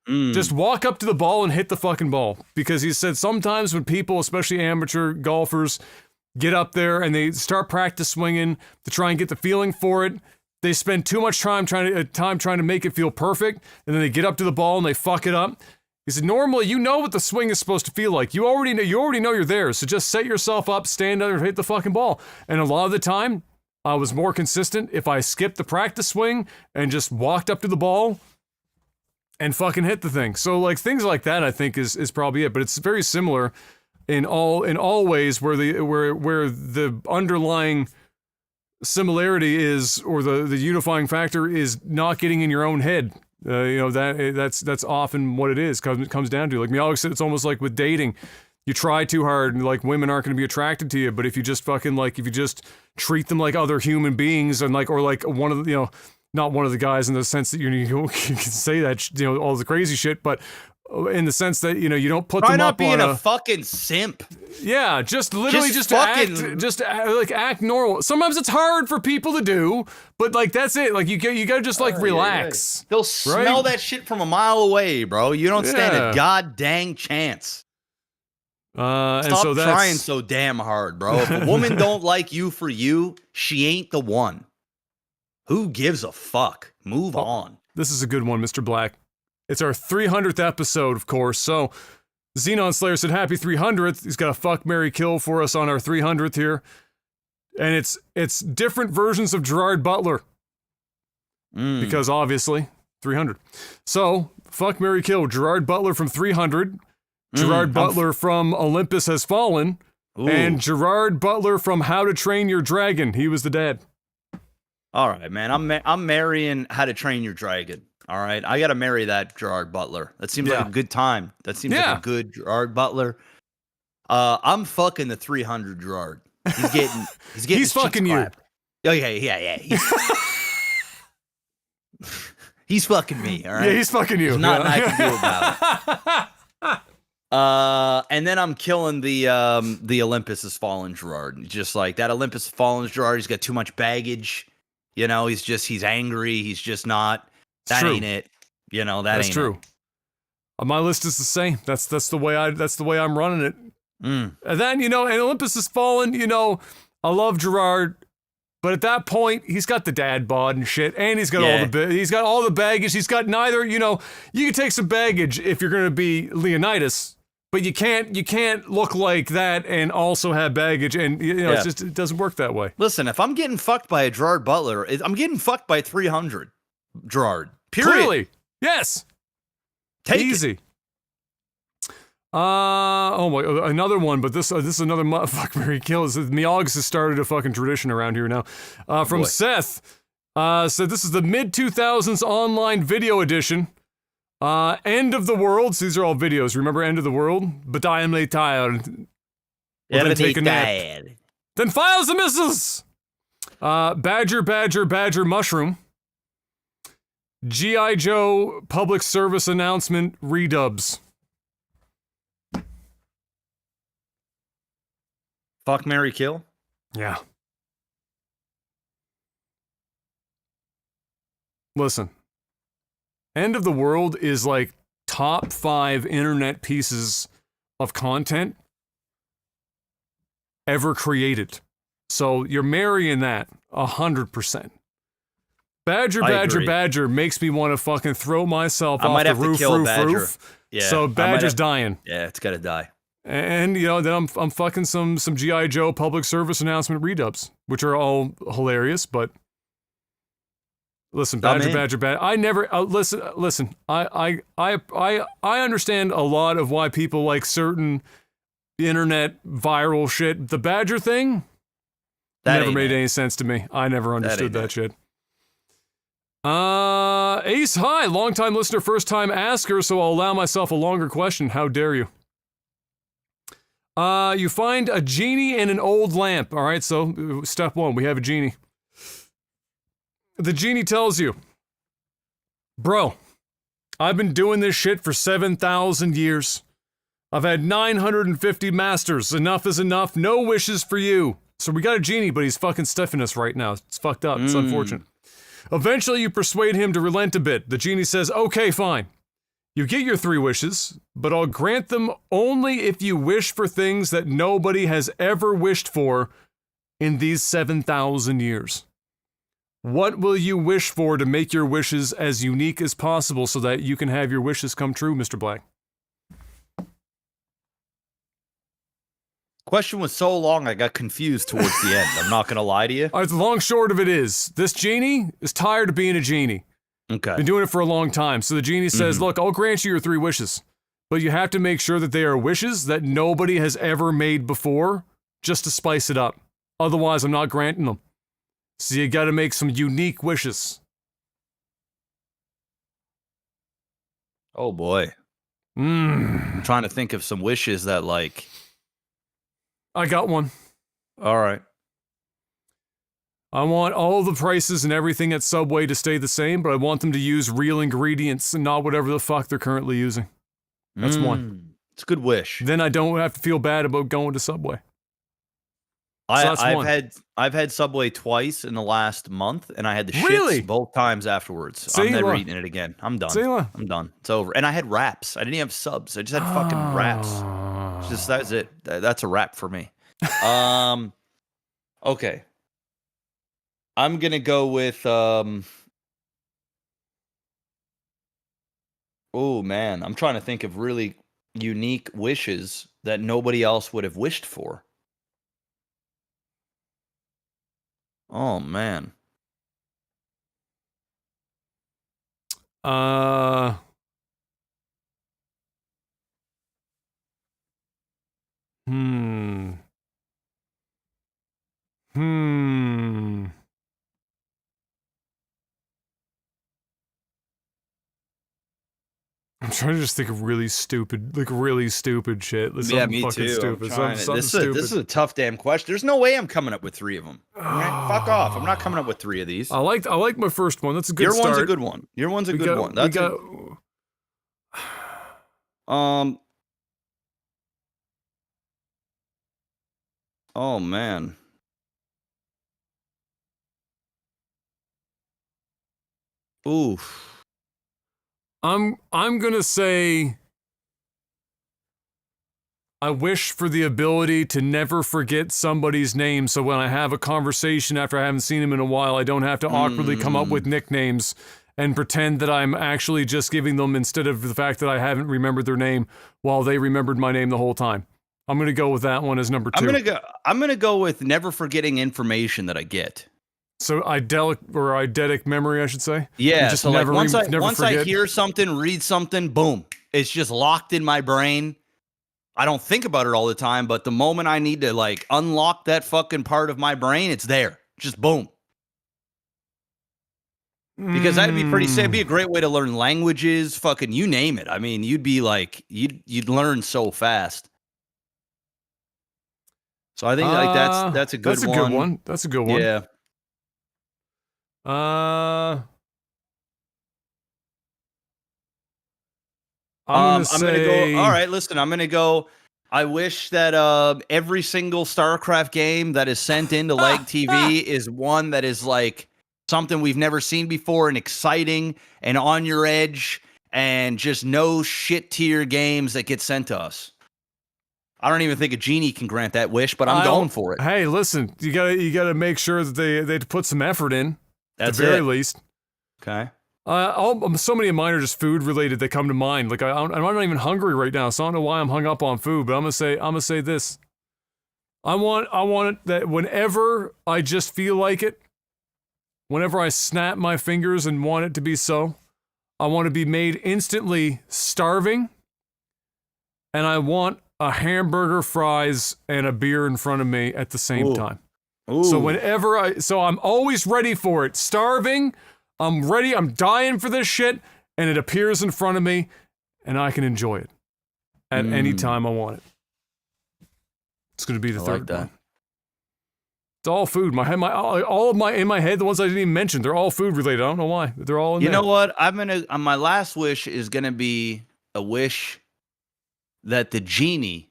Just walk up to the ball and hit the fucking ball. Because he said sometimes when people, especially amateur golfers, get up there and they start practice swinging to try and get the feeling for it, they spend too much time trying to make it feel perfect, and then they get up to the ball and they fuck it up. He said, normally you know what the swing is supposed to feel like. You already know you're there, so just set yourself up, stand there, and hit the fucking ball. And a lot of the time, I was more consistent if I skipped the practice swing and just walked up to the ball and fucking hit the thing. So like things like that, I think is probably it. But it's very similar in all ways where the underlying similarity is, or the unifying factor is not getting in your own head. That's often what it is. Comes down to, like me always said, it's almost like with dating. You try too hard and like women aren't going to be attracted to you, but if you just fucking if you just treat them like other human beings and or one of the, not one of the guys in the sense that you can say that, all the crazy shit, but in the sense that, you don't put them up being on a fucking simp. Yeah, just literally act normal. Sometimes it's hard for people to do, but like that's it. Like you gotta just like relax. They'll smell that shit from a mile away, bro. You don't stand a god dang chance. Stop trying so damn hard, bro. If a woman don't like you for you, she ain't the one. Who gives a fuck? Move on. This is a good one, Mr. Black. It's our 300th episode, of course. So Xenon Slayer said, happy 300th. He's got a fuck, marry, kill for us on our 300th here. And it's different versions of Gerard Butler. Because obviously, 300. So, fuck, marry, kill. Gerard Butler from 300. Gerard Butler from Olympus Has Fallen. Ooh. And Gerard Butler from How to Train Your Dragon. He was the dad. All right, man. I'm marrying How to Train Your Dragon. All right, I gotta marry that Gerard Butler. That seems like a good time. That seems like a good Gerard Butler. I'm fucking the 300 Gerard. He's fucking you. Oh yeah. He's fucking me. All right. Yeah, he's fucking you. There's nothing I can do about it. And then I'm killing the Olympus Has Fallen Gerard. Just like that Olympus Has Fallen Gerard. He's got too much baggage. He's angry. He's just not. That ain't it. That's true. My list is the same. That's the way I'm running it. And then, and Olympus Has Fallen, I love Gerard, but at that point, he's got the dad bod and shit, and he's got all the baggage. He's got neither, you can take some baggage if you're going to be Leonidas, but you can't look like that and also have baggage, and it doesn't work that way. Listen, if I'm getting fucked by a Gerard Butler, I'm getting fucked by 300. Gerard. Period. Clearly. Yes. Take easy. It. Oh my, another one, but this is another fuck, marry, kill. Meogs has started a fucking tradition around here now. From Seth, said this is the mid-2000s online video edition. End of the World. So these are all videos. Remember End of the World? But I am tired. Then take a nap. Then files the missiles. Badger, mushroom. G.I. Joe public service announcement redubs. Fuck, marry, kill? Yeah. Listen. End of the World is like top 5 internet pieces of content ever created. So you're marrying that 100%. Badger makes me want to fucking throw myself off the roof. Yeah, so Badger's dying. Yeah, it's gotta die. And then I'm fucking some G.I. Joe public service announcement redubs, which are all hilarious. But listen, Badger. I never listen. I understand a lot of why people like certain internet viral shit. The Badger thing never made any sense to me. I never understood that shit. Ace, hi, long-time listener, first-time asker, so I'll allow myself a longer question. How dare you? You find a genie and an old lamp. All right, so step 1, we have a genie. The genie tells you, bro, I've been doing this shit for 7,000 years. I've had 950 masters. Enough is enough. No wishes for you. So we got a genie, but he's fucking stiffing us right now. It's fucked up. It's unfortunate. Eventually, you persuade him to relent a bit. The genie says, okay, fine. You get your 3 wishes, but I'll grant them only if you wish for things that nobody has ever wished for in these 7,000 years. What will you wish for to make your wishes as unique as possible so that you can have your wishes come true, Mr. Black? Question was so long, I got confused towards the end. I'm not going to lie to you. All right, the long short of it is, this genie is tired of being a genie. Okay. Been doing it for a long time. So the genie says, look, I'll grant you your 3 wishes, but you have to make sure that they are wishes that nobody has ever made before, just to spice it up. Otherwise, I'm not granting them. So you got to make some unique wishes. Oh, boy. I'm trying to think of some wishes that, like... I got one. All right. I want all the prices and everything at Subway to stay the same, but I want them to use real ingredients and not whatever the fuck they're currently using. That's one. It's a good wish. Then I don't have to feel bad about going to Subway. I've had Subway twice in the last month, and I had the shits both times afterwards. I'm never eating it again. I'm done. I'm done. It's over. And I had wraps. I didn't even have subs. I just had fucking wraps. That was it. That's a wrap for me. Okay. I'm gonna go with oh man, I'm trying to think of really unique wishes that nobody else would have wished for. Oh man. I'm trying to just think of really stupid shit. Yeah, me too. Stupid. This is a tough damn question. There's no way I'm coming up with 3 of them. Right? Fuck off. I'm not coming up with 3 of these. I like my first one. That's a good start. Your one's a good one. Your one's a good one. That's oh man. Oof. I'm gonna say I wish for the ability to never forget somebody's name, so when I have a conversation after I haven't seen him in a while, I don't have to awkwardly come up with nicknames and pretend that I'm actually just giving them instead of the fact that I haven't remembered their name while they remembered my name the whole time. I'm gonna go with that one as number 2. I'm gonna go with never forgetting information that I get. So eidetic memory, I should say. Yeah. Just so never, once never I hear something, read something, boom, it's just locked in my brain. I don't think about it all the time, but the moment I need to like unlock that fucking part of my brain, it's there. Just boom. Because that'd be pretty sick. It'd be a great way to learn languages, fucking you name it. I mean, you'd be like you'd learn so fast. So I think like that's a good one. That's a good one. Yeah. I'm gonna go. All right, listen. I'm gonna go. I wish that every single StarCraft game that is sent into Leg TV is one that is like something we've never seen before and exciting and on your edge and just no shit tier games that get sent to us. I don't even think a genie can grant that wish, but I'm going for it. Hey, listen, you gotta make sure that they put some effort in. That's at the very least. Okay. So many of mine are just food related that come to mind. Like I'm not even hungry right now, so I don't know why I'm hung up on food. But I'm gonna say this. I want it that whenever I just feel like it, whenever I snap my fingers and want it to be so, I want to be made instantly starving, and I want a hamburger, fries, and a beer in front of me at the same time. Ooh. So I'm always ready for it. Starving, I'm ready, I'm dying for this shit, and it appears in front of me, and I can enjoy it at any time I want it. It's going to be the third one. It's all food. All of my in my head, the ones I didn't even mention, they're all food related. I don't know why. They're all in there. You know what? My last wish is gonna be a wish that the genie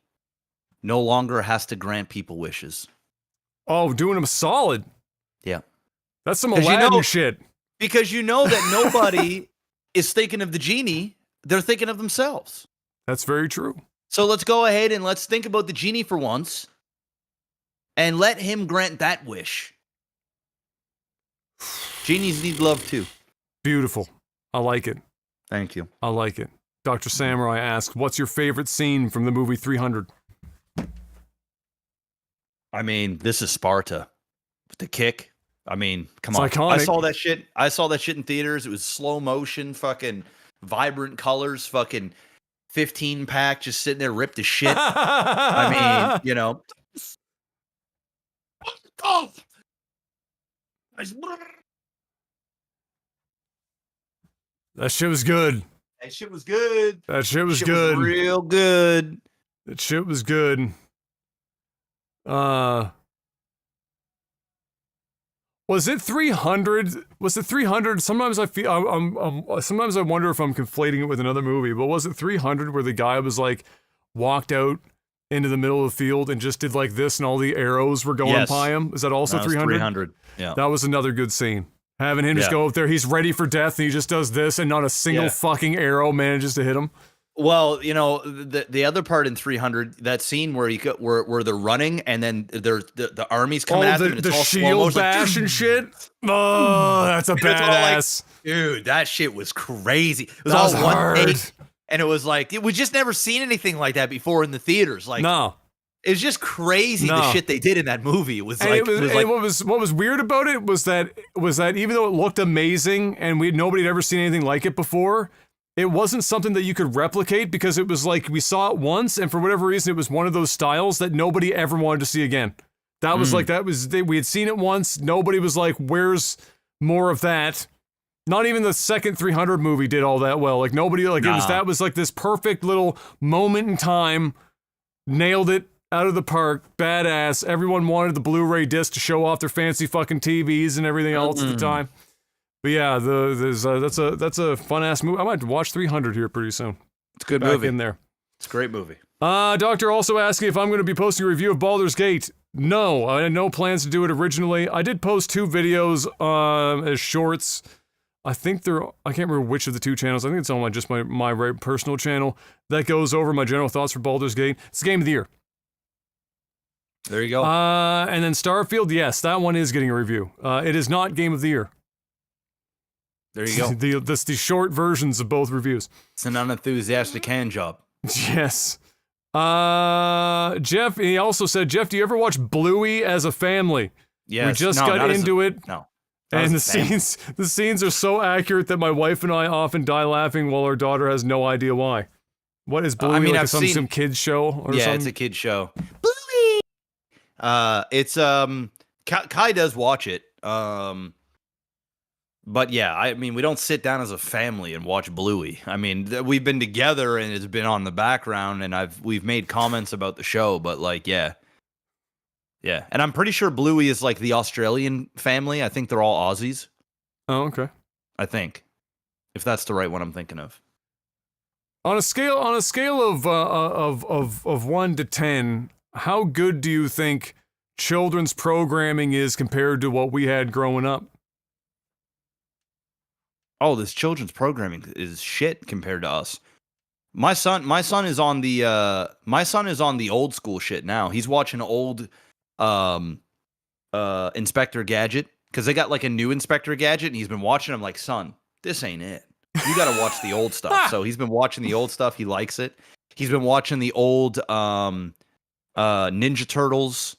no longer has to grant people wishes. Oh, doing them solid. Yeah. That's some Aladdin shit. Because you know that nobody is thinking of the genie. They're thinking of themselves. That's very true. So let's go ahead and let's think about the genie for once and let him grant that wish. Genies need love too. Beautiful. I like it. Thank you. I like it. Dr. Samurai asks, what's your favorite scene from the movie 300? I mean, this is Sparta. With the kick. I mean, come on. Iconic. I saw that shit in theaters. It was slow motion, fucking vibrant colors, fucking 15-pack just sitting there ripped to shit. I mean, you know. That shit was good. That shit was good. That shit was good. Was real good. That shit was good. Was it 300? Was it 300? Sometimes I feel sometimes I wonder if I'm conflating it with another movie. But was it 300 where the guy was like walked out into the middle of the field and just did like this, and all the arrows were going by him? Is that also 300? 300. Yeah, that was another good scene. Having him just go up there, he's ready for death, and he just does this, and not a single fucking arrow manages to hit him. Well, you know, the other part in 300, that scene where where they're running and then there's the army's coming at them and it's all shield bash and shit. Oh, that's a badass. Dude, that shit was crazy. It was all one take, and it was like we just never seen anything like that before in the theaters. Like, no, it was just crazy the shit they did in that movie. It was like, what was weird about it was that even though it looked amazing and nobody had ever seen anything like it before, it wasn't something that you could replicate, because it was like we saw it once, and for whatever reason, it was one of those styles that nobody ever wanted to see again. That was we had seen it once. Nobody was like, "Where's more of that?" Not even the second 300 movie did all that well. Like nobody that was like this perfect little moment in time. Nailed it out of the park, badass. Everyone wanted the Blu-ray disc to show off their fancy fucking TVs and everything else at the time. But yeah, that's a fun ass movie. I might watch 300 here pretty soon. It's a good movie in there. It's a great movie. Doctor also asking if I'm going to be posting a review of Baldur's Gate. No, I had no plans to do it originally. I did post 2 videos as shorts. I think I can't remember which of the 2 channels. I think it's on my personal channel that goes over my general thoughts for Baldur's Gate. It's the game of the year. There you go. And then Starfield, yes, that one is getting a review. It is not game of the year. There you go. the short versions of both reviews. It's an unenthusiastic hand job. Yes. Jeff, he also said, Jeff, do you ever watch Bluey as a family? Yes. We just got into it. No. And the scenes are so accurate that my wife and I often die laughing while our daughter has no idea why. What is Bluey? Like some kids show or something? Yeah, it's a kids show. Bluey. It's Kai does watch it. But yeah, I mean, we don't sit down as a family and watch Bluey. I mean, we've been together and it's been on the background, and we've made comments about the show, but like, yeah. And I'm pretty sure Bluey is like the Australian family. I think they're all Aussies. Oh, okay. I think, if that's the right one I'm thinking of. On a scale of 1 to 10, how good do you think children's programming is compared to what we had growing up? Oh, this children's programming is shit compared to us. My son is on the old school shit now. He's watching old Inspector Gadget, because they got like a new Inspector Gadget, and he's been watching. I'm like, son, this ain't it. You got to watch the old stuff. So he's been watching the old stuff. He likes it. He's been watching the old Ninja Turtles.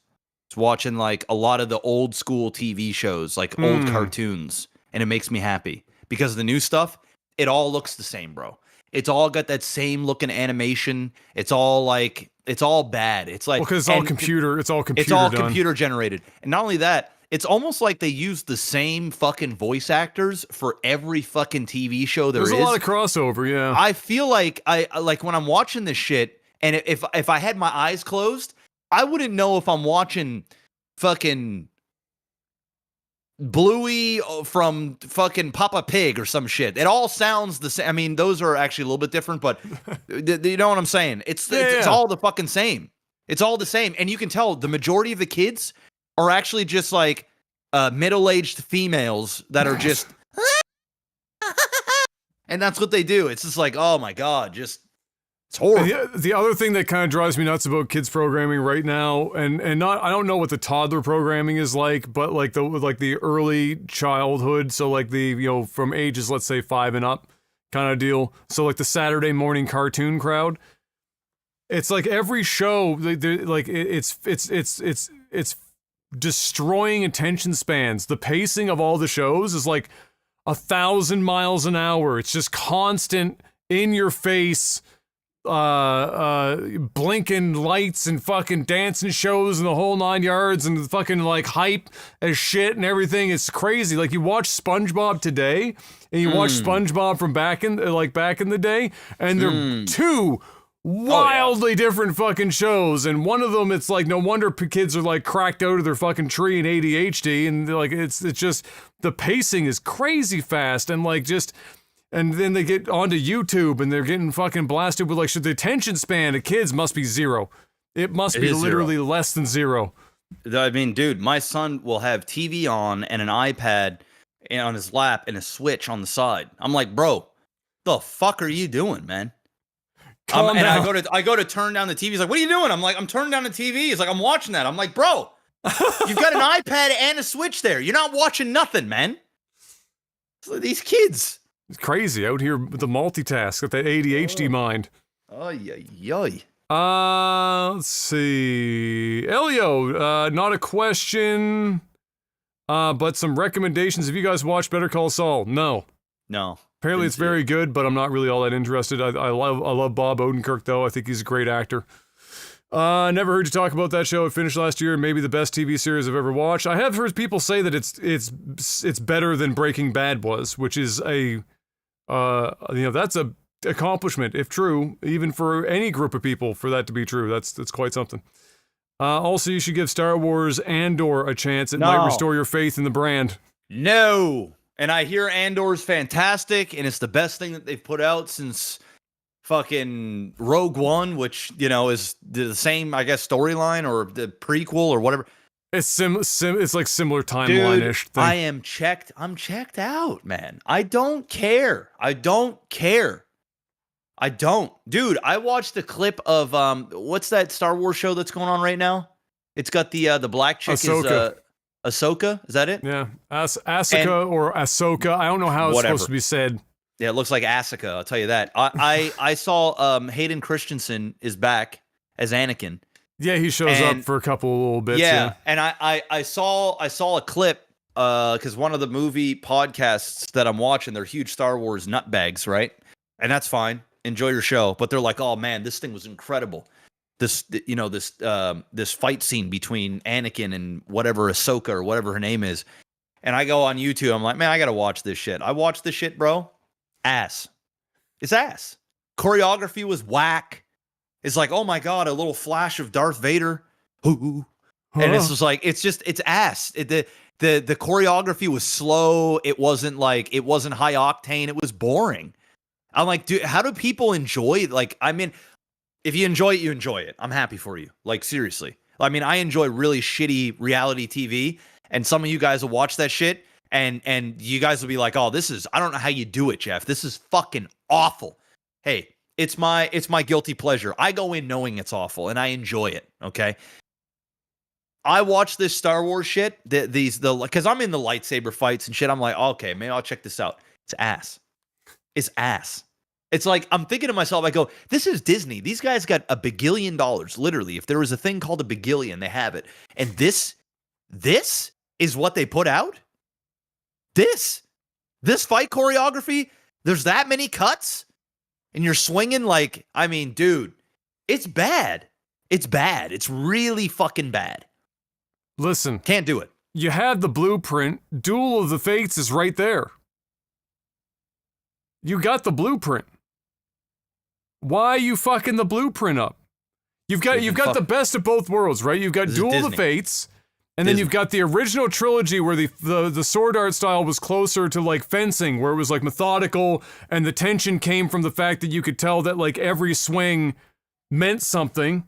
He's watching like a lot of the old school TV shows, like old cartoons, and it makes me happy. Because the new stuff, it all looks the same, bro. It's all got that same looking animation. It's all bad. It's like, because it's all computer computer generated. And not only that, it's almost like they use the same fucking voice actors for every fucking TV show there is. There's a lot of crossover, yeah. I feel like I when I'm watching this shit, and if I had my eyes closed, I wouldn't know if I'm watching fucking Bluey from fucking Papa Pig or some shit. It all sounds the same. I mean, those are actually a little bit different, but you know what I'm saying? It's all the fucking same. It's all the same. And you can tell the majority of the kids are actually just like middle-aged females that are just and that's what they do. It's just like, oh my God, just it's horrible. The other thing that kind of drives me nuts about kids programming right now, and not, I don't know what the toddler programming is like, but like the early childhood, so like the, from ages, let's say 5 and up kind of deal. So like the Saturday morning cartoon crowd, it's like every show, like it's destroying attention spans. The pacing of all the shows is like 1,000 miles an hour. It's just constant, in your face, blinking lights and fucking dancing shows and the whole 9 yards and fucking like hype as shit and everything. It's crazy. Like you watch SpongeBob today and you watch SpongeBob from back in the day, and they're two wildly different fucking shows, and one of them, it's like no wonder kids are like cracked out of their fucking tree and ADHD, and like it's just the pacing is crazy fast, and like just, and then they get onto YouTube and they're getting fucking blasted with like, the attention span of kids must be zero. It must be literally less than zero. I mean, dude, my son will have TV on and an iPad on his lap and a Switch on the side. I'm like, bro, the fuck are you doing, man? And I go to turn down the TV. He's like, what are you doing? I'm like, I'm turning down the TV. He's like, I'm watching that. I'm like, bro, you've got an iPad and a Switch there. You're not watching nothing, man. These kids. It's crazy out here with the multitask, with that ADHD mind. Oh, yeah. Let's see. Elio, not a question, but some recommendations. Have you guys watched Better Call Saul? No. Apparently it's very good, but I'm not really all that interested. I love Bob Odenkirk, though. I think he's a great actor. Never heard you talk about that show. It finished last year, maybe the best TV series I've ever watched. I have heard people say that it's better than Breaking Bad was, which is that's a accomplishment, if true, even for any group of people, for that to be true. That's quite something. Also, you should give Star Wars Andor a chance. It might restore your faith in the brand. No. And I hear Andor's fantastic, and it's the best thing that they've put out since fucking Rogue One, which, is the same, I guess, storyline or the prequel or whatever. It's it's like similar timeline-ish thing. I'm checked out, man. I don't care. Dude, I watched a clip of what's that Star Wars show that's going on right now? It's got the black chick Ahsoka. Ahsoka, is that it? Yeah, Asuka or Ahsoka. I don't know how it's supposed to be said. Yeah, it looks like Asuka, I'll tell you that. I saw Hayden Christensen is back as Anakin. Yeah, he shows up for a couple little bits. Yeah, and I saw a clip because one of the movie podcasts that I'm watching, they're huge Star Wars nutbags, right? And that's fine. Enjoy your show, but they're like, "Oh man, this thing was incredible." This fight scene between Anakin and whatever Ahsoka or whatever her name is. And I go on YouTube, I'm like, "Man, I got to watch this shit." I watched this shit, bro. Ass. It's ass. Choreography was whack. It's like, "Oh my god, a little flash of Darth Vader." Ooh. And it's just like, it's ass. The choreography was slow. It wasn't high octane. It was boring. I'm like, dude, how do people enjoy it? Like, I mean, if you enjoy it, you enjoy it. I'm happy for you. Like, seriously. I mean, I enjoy really shitty reality TV, and some of you guys will watch that shit, and you guys will be like, "Oh, I don't know how you do it, Jeff. This is fucking awful." Hey, it's my guilty pleasure. I go in knowing it's awful, and I enjoy it, okay? I watch this Star Wars shit, because I'm in the lightsaber fights and shit. I'm like, okay, maybe I'll check this out. It's ass. It's ass. It's like, I'm thinking to myself, I go, this is Disney. These guys got $1 billion, literally. If there was a thing called a bagillion, they have it. And this is what they put out? This fight choreography, there's that many cuts? And you're swinging like, I mean, dude, it's bad. It's bad. It's really fucking bad. Listen. Can't do it. You had the blueprint. Duel of the Fates is right there. You got the blueprint. Why are you fucking the blueprint up? You've got the best of both worlds, right? You've got Duel of the Fates, and then you've got the original trilogy where the sword art style was closer to like fencing, where it was like methodical, and the tension came from the fact that you could tell that like every swing meant something,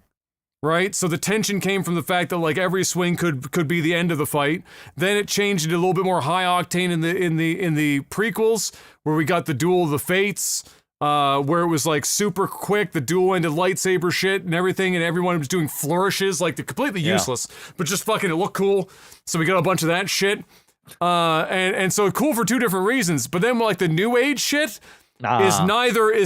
right? So the tension came from the fact that like every swing could be the end of the fight. Then it changed into a little bit more high octane in the prequels, where we got the Duel of the Fates. Where it was like super quick, the dual-ended lightsaber shit and everything, and everyone was doing flourishes, like they're completely useless, but just fucking it looked cool. So we got a bunch of that shit, and so cool for two different reasons. But then like the new age shit is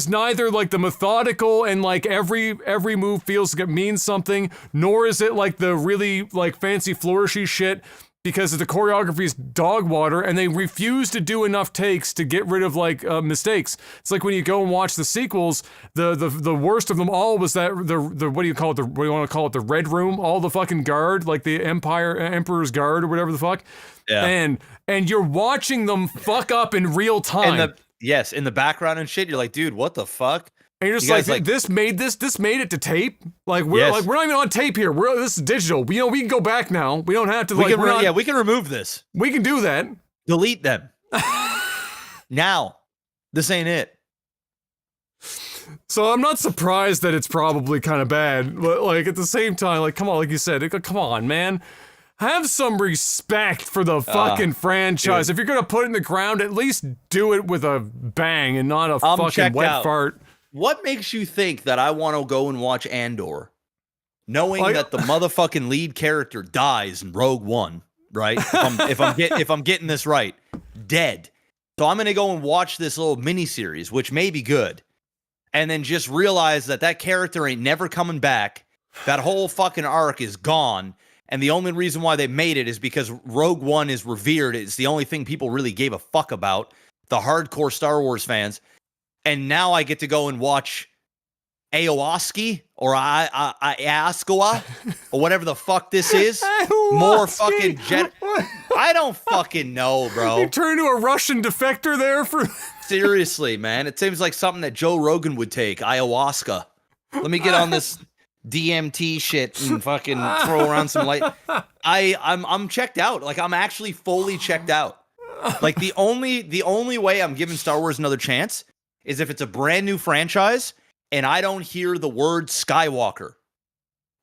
neither like the methodical and like every move feels like it means something, nor is it like the really like fancy flourishy shit. Because the choreography is dog water, and they refuse to do enough takes to get rid of like mistakes. It's like when you go and watch the sequels, the worst of them all was that the what do you call it? What do you want to call it? The Red Room, all the fucking guard, like the Emperor's Guard or whatever the fuck. Yeah. And you're watching them fuck up in real time. In the background and shit, you're like, dude, what the fuck? And you're just like, this made it to tape. Like we're not even on tape here. This is digital. We can go back now. We don't have to. We can remove this. We can do that. Delete them. Now, this ain't it. So I'm not surprised that it's probably kind of bad, but like at the same time, like come on, like you said, come on, man. Have some respect for the fucking franchise. Dude. If you're gonna put it in the ground, at least do it with a bang and not a fucking wet fart. What makes you think that I want to go and watch Andor, knowing that the motherfucking lead character dies in Rogue One, right? If I'm getting this right, dead. So I'm gonna go and watch this little miniseries, which may be good, and then just realize that character ain't never coming back. That whole fucking arc is gone. And the only reason why they made it is because Rogue One is revered. It's the only thing people really gave a fuck about, the hardcore Star Wars fans. And now I get to go and watch Ayahuasca or Ayahuasca or whatever the fuck this is. More fucking jet. I don't fucking know, bro. You turn into a Russian defector there for. Seriously, man. It seems like something that Joe Rogan would take. Ayahuasca. Let me get on this DMT shit and fucking throw around some light. I'm checked out. Like I'm actually fully checked out. Like the only way I'm giving Star Wars another chance is if it's a brand new franchise and I don't hear the word Skywalker.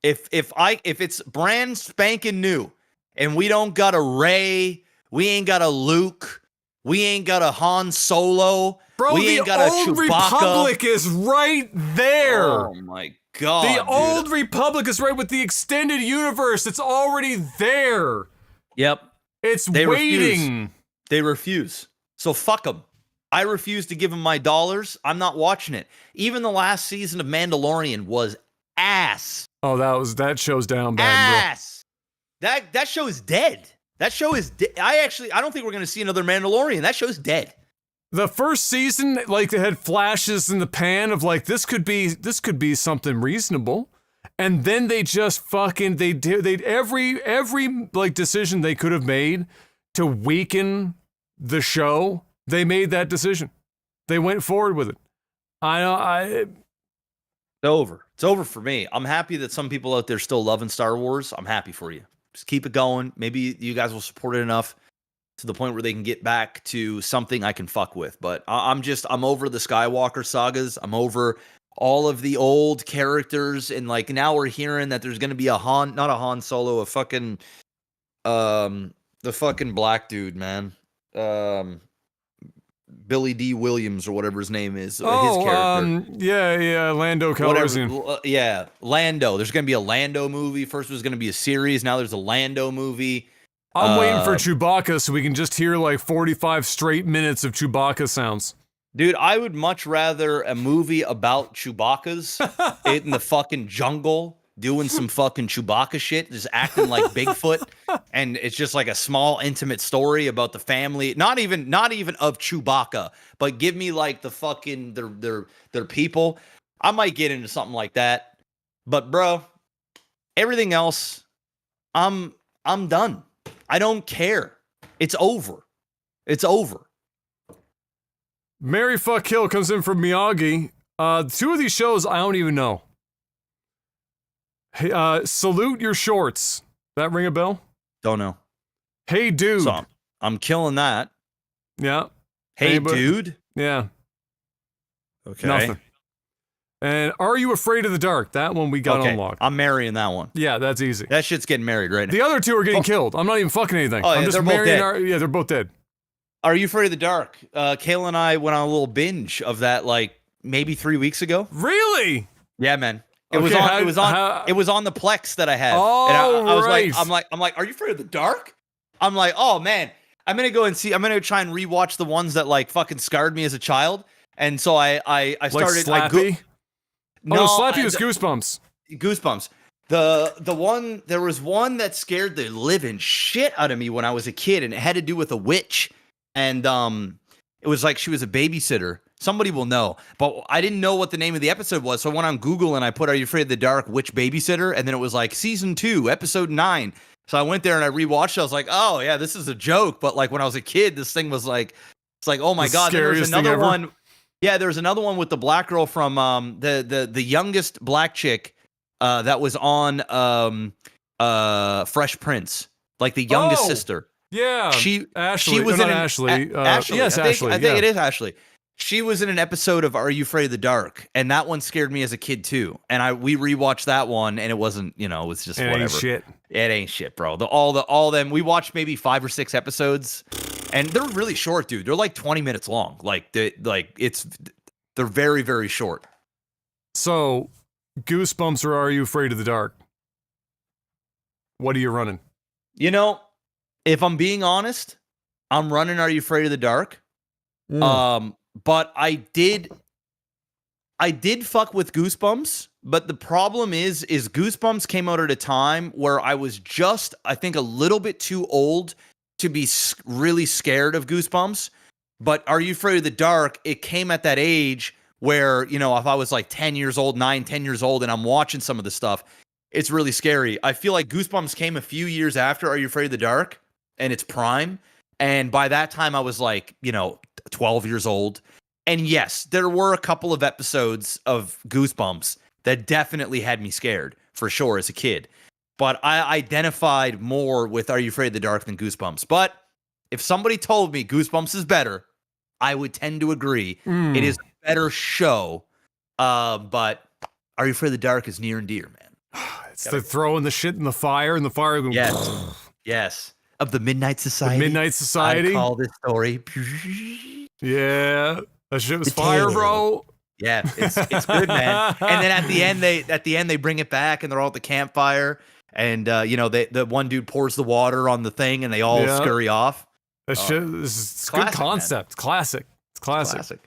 If it's brand spanking new and we don't got a Rey, we ain't got a Luke, we ain't got a Han Solo, bro, we ain't got a Chewbacca. The Old Republic is right there. Oh my God, the Old Republic is right with the extended universe. It's already there. Yep. It's waiting. They refuse. So fuck them. I refuse to give them my dollars. I'm not watching it. Even the last season of Mandalorian was ass. Oh, that show's down bad, ass. Bro. That show is dead. That show is I don't think we're going to see another Mandalorian. That show's dead. The first season, like they had flashes in the pan of like this could be something reasonable, and then they just fucking they every like decision they could have made to weaken the show, they made that decision. They went forward with it. It's over. It's over for me. I'm happy that some people out there still loving Star Wars. I'm happy for you. Just keep it going. Maybe you guys will support it enough to the point where they can get back to something I can fuck with. But I'm over the Skywalker sagas. I'm over all of the old characters. And like now we're hearing that there's going to be not a Han Solo, a fucking, the fucking black dude, man. Billy D. Williams or whatever his name is. His character. Yeah, Lando Calrissian. Yeah, Lando. There's going to be a Lando movie. First was going to be a series. Now there's a Lando movie. I'm waiting for Chewbacca so we can just hear like 45 straight minutes of Chewbacca sounds. Dude, I would much rather a movie about Chewbacca's in the fucking jungle doing some fucking Chewbacca shit, just acting like Bigfoot, and it's just like a small intimate story about the family, not even of Chewbacca, but give me like the fucking their people. I might get into something like that. But bro, everything else, I'm done. I don't care. It's over. It's over. Mary Fuck Kill comes in from Miyagi. Two of these shows I don't even know. Hey, Salute Your Shorts. That ring a bell? Don't know. Hey Dude. So I'm killing that. Yeah. Hey Dude? Yeah. Okay. Nothing. And Are You Afraid of the Dark? That one we got unlocked. I'm marrying that one. Yeah, that's easy. That shit's getting married right now. The other two are getting killed. I'm not even fucking anything. Oh, yeah, I'm just they're both marrying. dead. They're both dead. Are You Afraid of the Dark? Kayla and I went on a little binge of that like maybe 3 weeks ago. Really? Yeah, man. It was on the Plex that I had. Oh, and I was right. I'm like, Are You Afraid of the Dark? I'm like, oh man, I'm gonna try and rewatch the ones that like fucking scarred me as a child. And so I started like Slappy? Slappy was Goosebumps. Goosebumps. There was one that scared the living shit out of me when I was a kid, and it had to do with a witch. And it was like she was a babysitter. Somebody will know, but I didn't know what the name of the episode was. So I went on Google and I put "Are You Afraid of the Dark? Witch Babysitter?" And then it was like season 2, episode 9. So I went there and I rewatched it. I was like, oh yeah, this is a joke. But like when I was a kid, this thing was like, it's like, oh my God. There was another one. Yeah, there was another one with the black girl from the youngest black chick that was on Fresh Prince, like the youngest sister. Yeah, Ashley. She was in Ashley. Ashley. Yes, Ashley. I think it is Ashley. She was in an episode of Are You Afraid of the Dark, and that one scared me as a kid too. And we rewatched that one, and it wasn't, it was just whatever. Ain't shit. It ain't shit, bro. All them. We watched maybe 5 or 6 episodes, and they're really short, dude. They're like 20 minutes long. They're very, very short. So, Goosebumps or Are You Afraid of the Dark? What are you running? If I'm being honest, I'm running Are You Afraid of the Dark? But I did fuck with Goosebumps, but the problem is Goosebumps came out at a time where I was just, I think, a little bit too old to be really scared of Goosebumps. But Are You Afraid of the Dark? It came at that age where, if I was like 10 years old, 10 years old, and I'm watching some of the stuff, it's really scary. I feel like Goosebumps came a few years after Are You Afraid of the Dark? And its prime. And by that time, I was like, 12 years old. And yes, there were a couple of episodes of Goosebumps that definitely had me scared, for sure, as a kid. But I identified more with Are You Afraid of the Dark than Goosebumps. But if somebody told me Goosebumps is better, I would tend to agree. It is a better show. But Are You Afraid of the Dark is near and dear, man. It's the throwing the shit in the fire and the fire going... Yes. Of the Midnight Society. The Midnight Society. I call this story. Yeah. That shit was fire, bro. Yeah, it's good, man. And then at the end they bring it back and they're all at the campfire and the one dude pours the water on the thing and they all scurry off. That shit is good concept. Man. Classic. It's classic.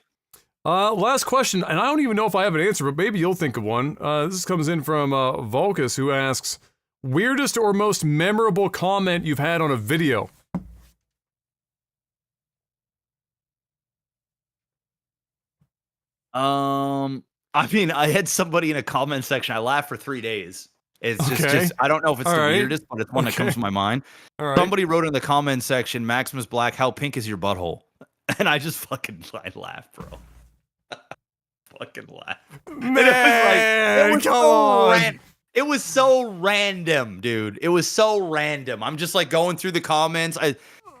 Last question, and I don't even know if I have an answer, but maybe you'll think of one. This comes in from Volkus, who asks, weirdest or most memorable comment you've had on a video? I had somebody in a comment section. I laughed for 3 days. It's just I don't know if it's the weirdest, but it's one that comes to my mind. Somebody wrote in the comment section, Maximus Black, how pink is your butthole? And I just I laughed, bro. Fucking laughed. Man, it was so random, dude. It was so random. I'm just like going through the comments.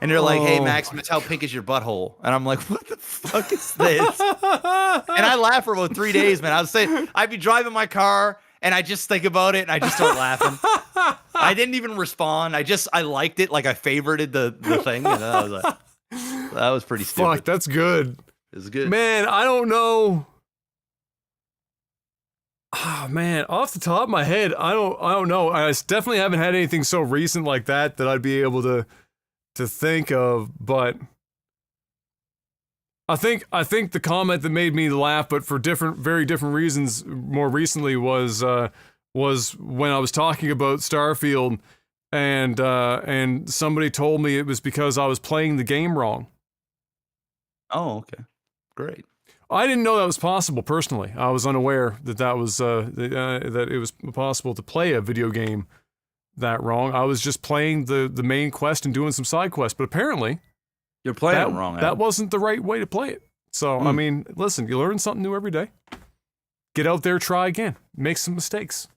And they're like, hey, Maximus, how pink is your butthole? And I'm like, what the fuck is this? And I laughed for about 3 days, man. I'd be driving my car and I just think about it and I just start laughing. I didn't even respond. I liked it. Like I favorited the thing. And that was pretty stupid. Fuck, that's good. It was good. Man, I don't know. Oh, man, off the top of my head, I don't know. I definitely haven't had anything so recent like that I'd be able to think of, but I think the comment that made me laugh, but for very different reasons, more recently was when I was talking about Starfield, and somebody told me it was because I was playing the game wrong. Oh, okay, great. I didn't know that was possible personally. I was unaware that was that it was possible to play a video game that wrong. I was just playing the main quest and doing some side quests, but apparently you're playing it wrong. That wasn't the right way to play it. So I mean, listen, you learn something new every day. Get out there, try again, make some mistakes.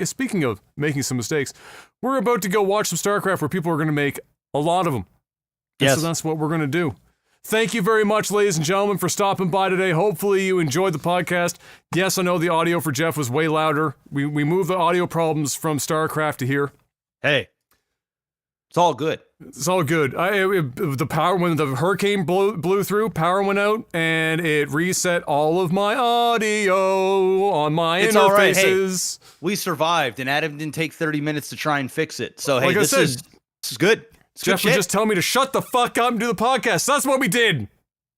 Speaking of making some mistakes, we're about to go watch some StarCraft where people are going to make a lot of them. Yes. So that's what we're going to do. Thank you very much, ladies and gentlemen, for stopping by today. Hopefully you enjoyed the podcast. Yes, I know the audio for Jeff was way louder. We moved the audio problems from StarCraft to here. Hey, it's all good. It's all good. The power, when the hurricane blew through, power went out, and it reset all of my audio on my interfaces. All right. Hey, we survived, and Adam didn't take 30 minutes to try and fix it. So, hey, this is good. Jeff would just tell me to shut the fuck up and do the podcast. That's what we did.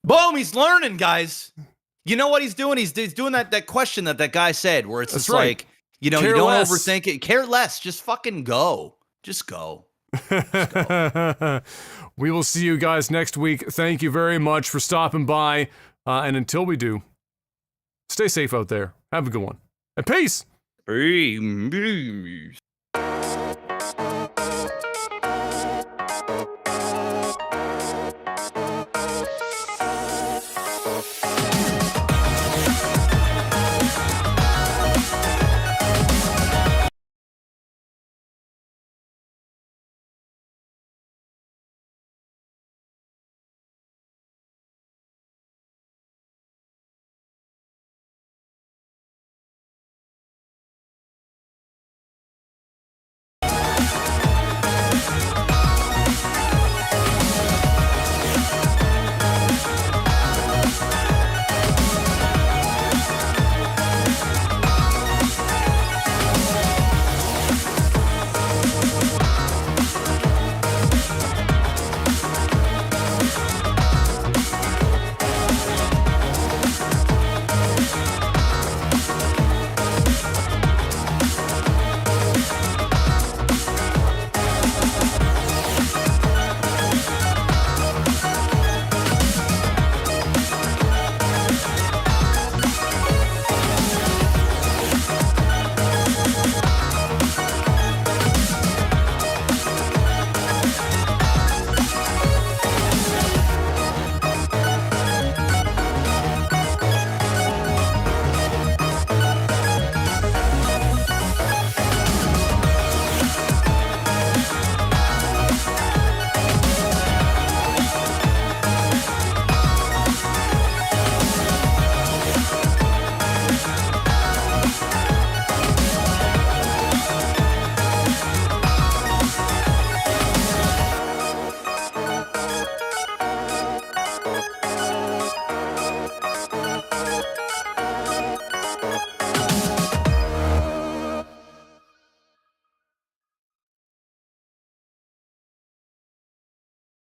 Boom, he's learning, guys. You know what he's doing? He's doing that question that guy said, where it's just like, you don't overthink it. Care less. Just fucking go. Just go. We will see you guys next week. Thank you very much for stopping by. And until we do, stay safe out there. Have a good one. And peace. Peace.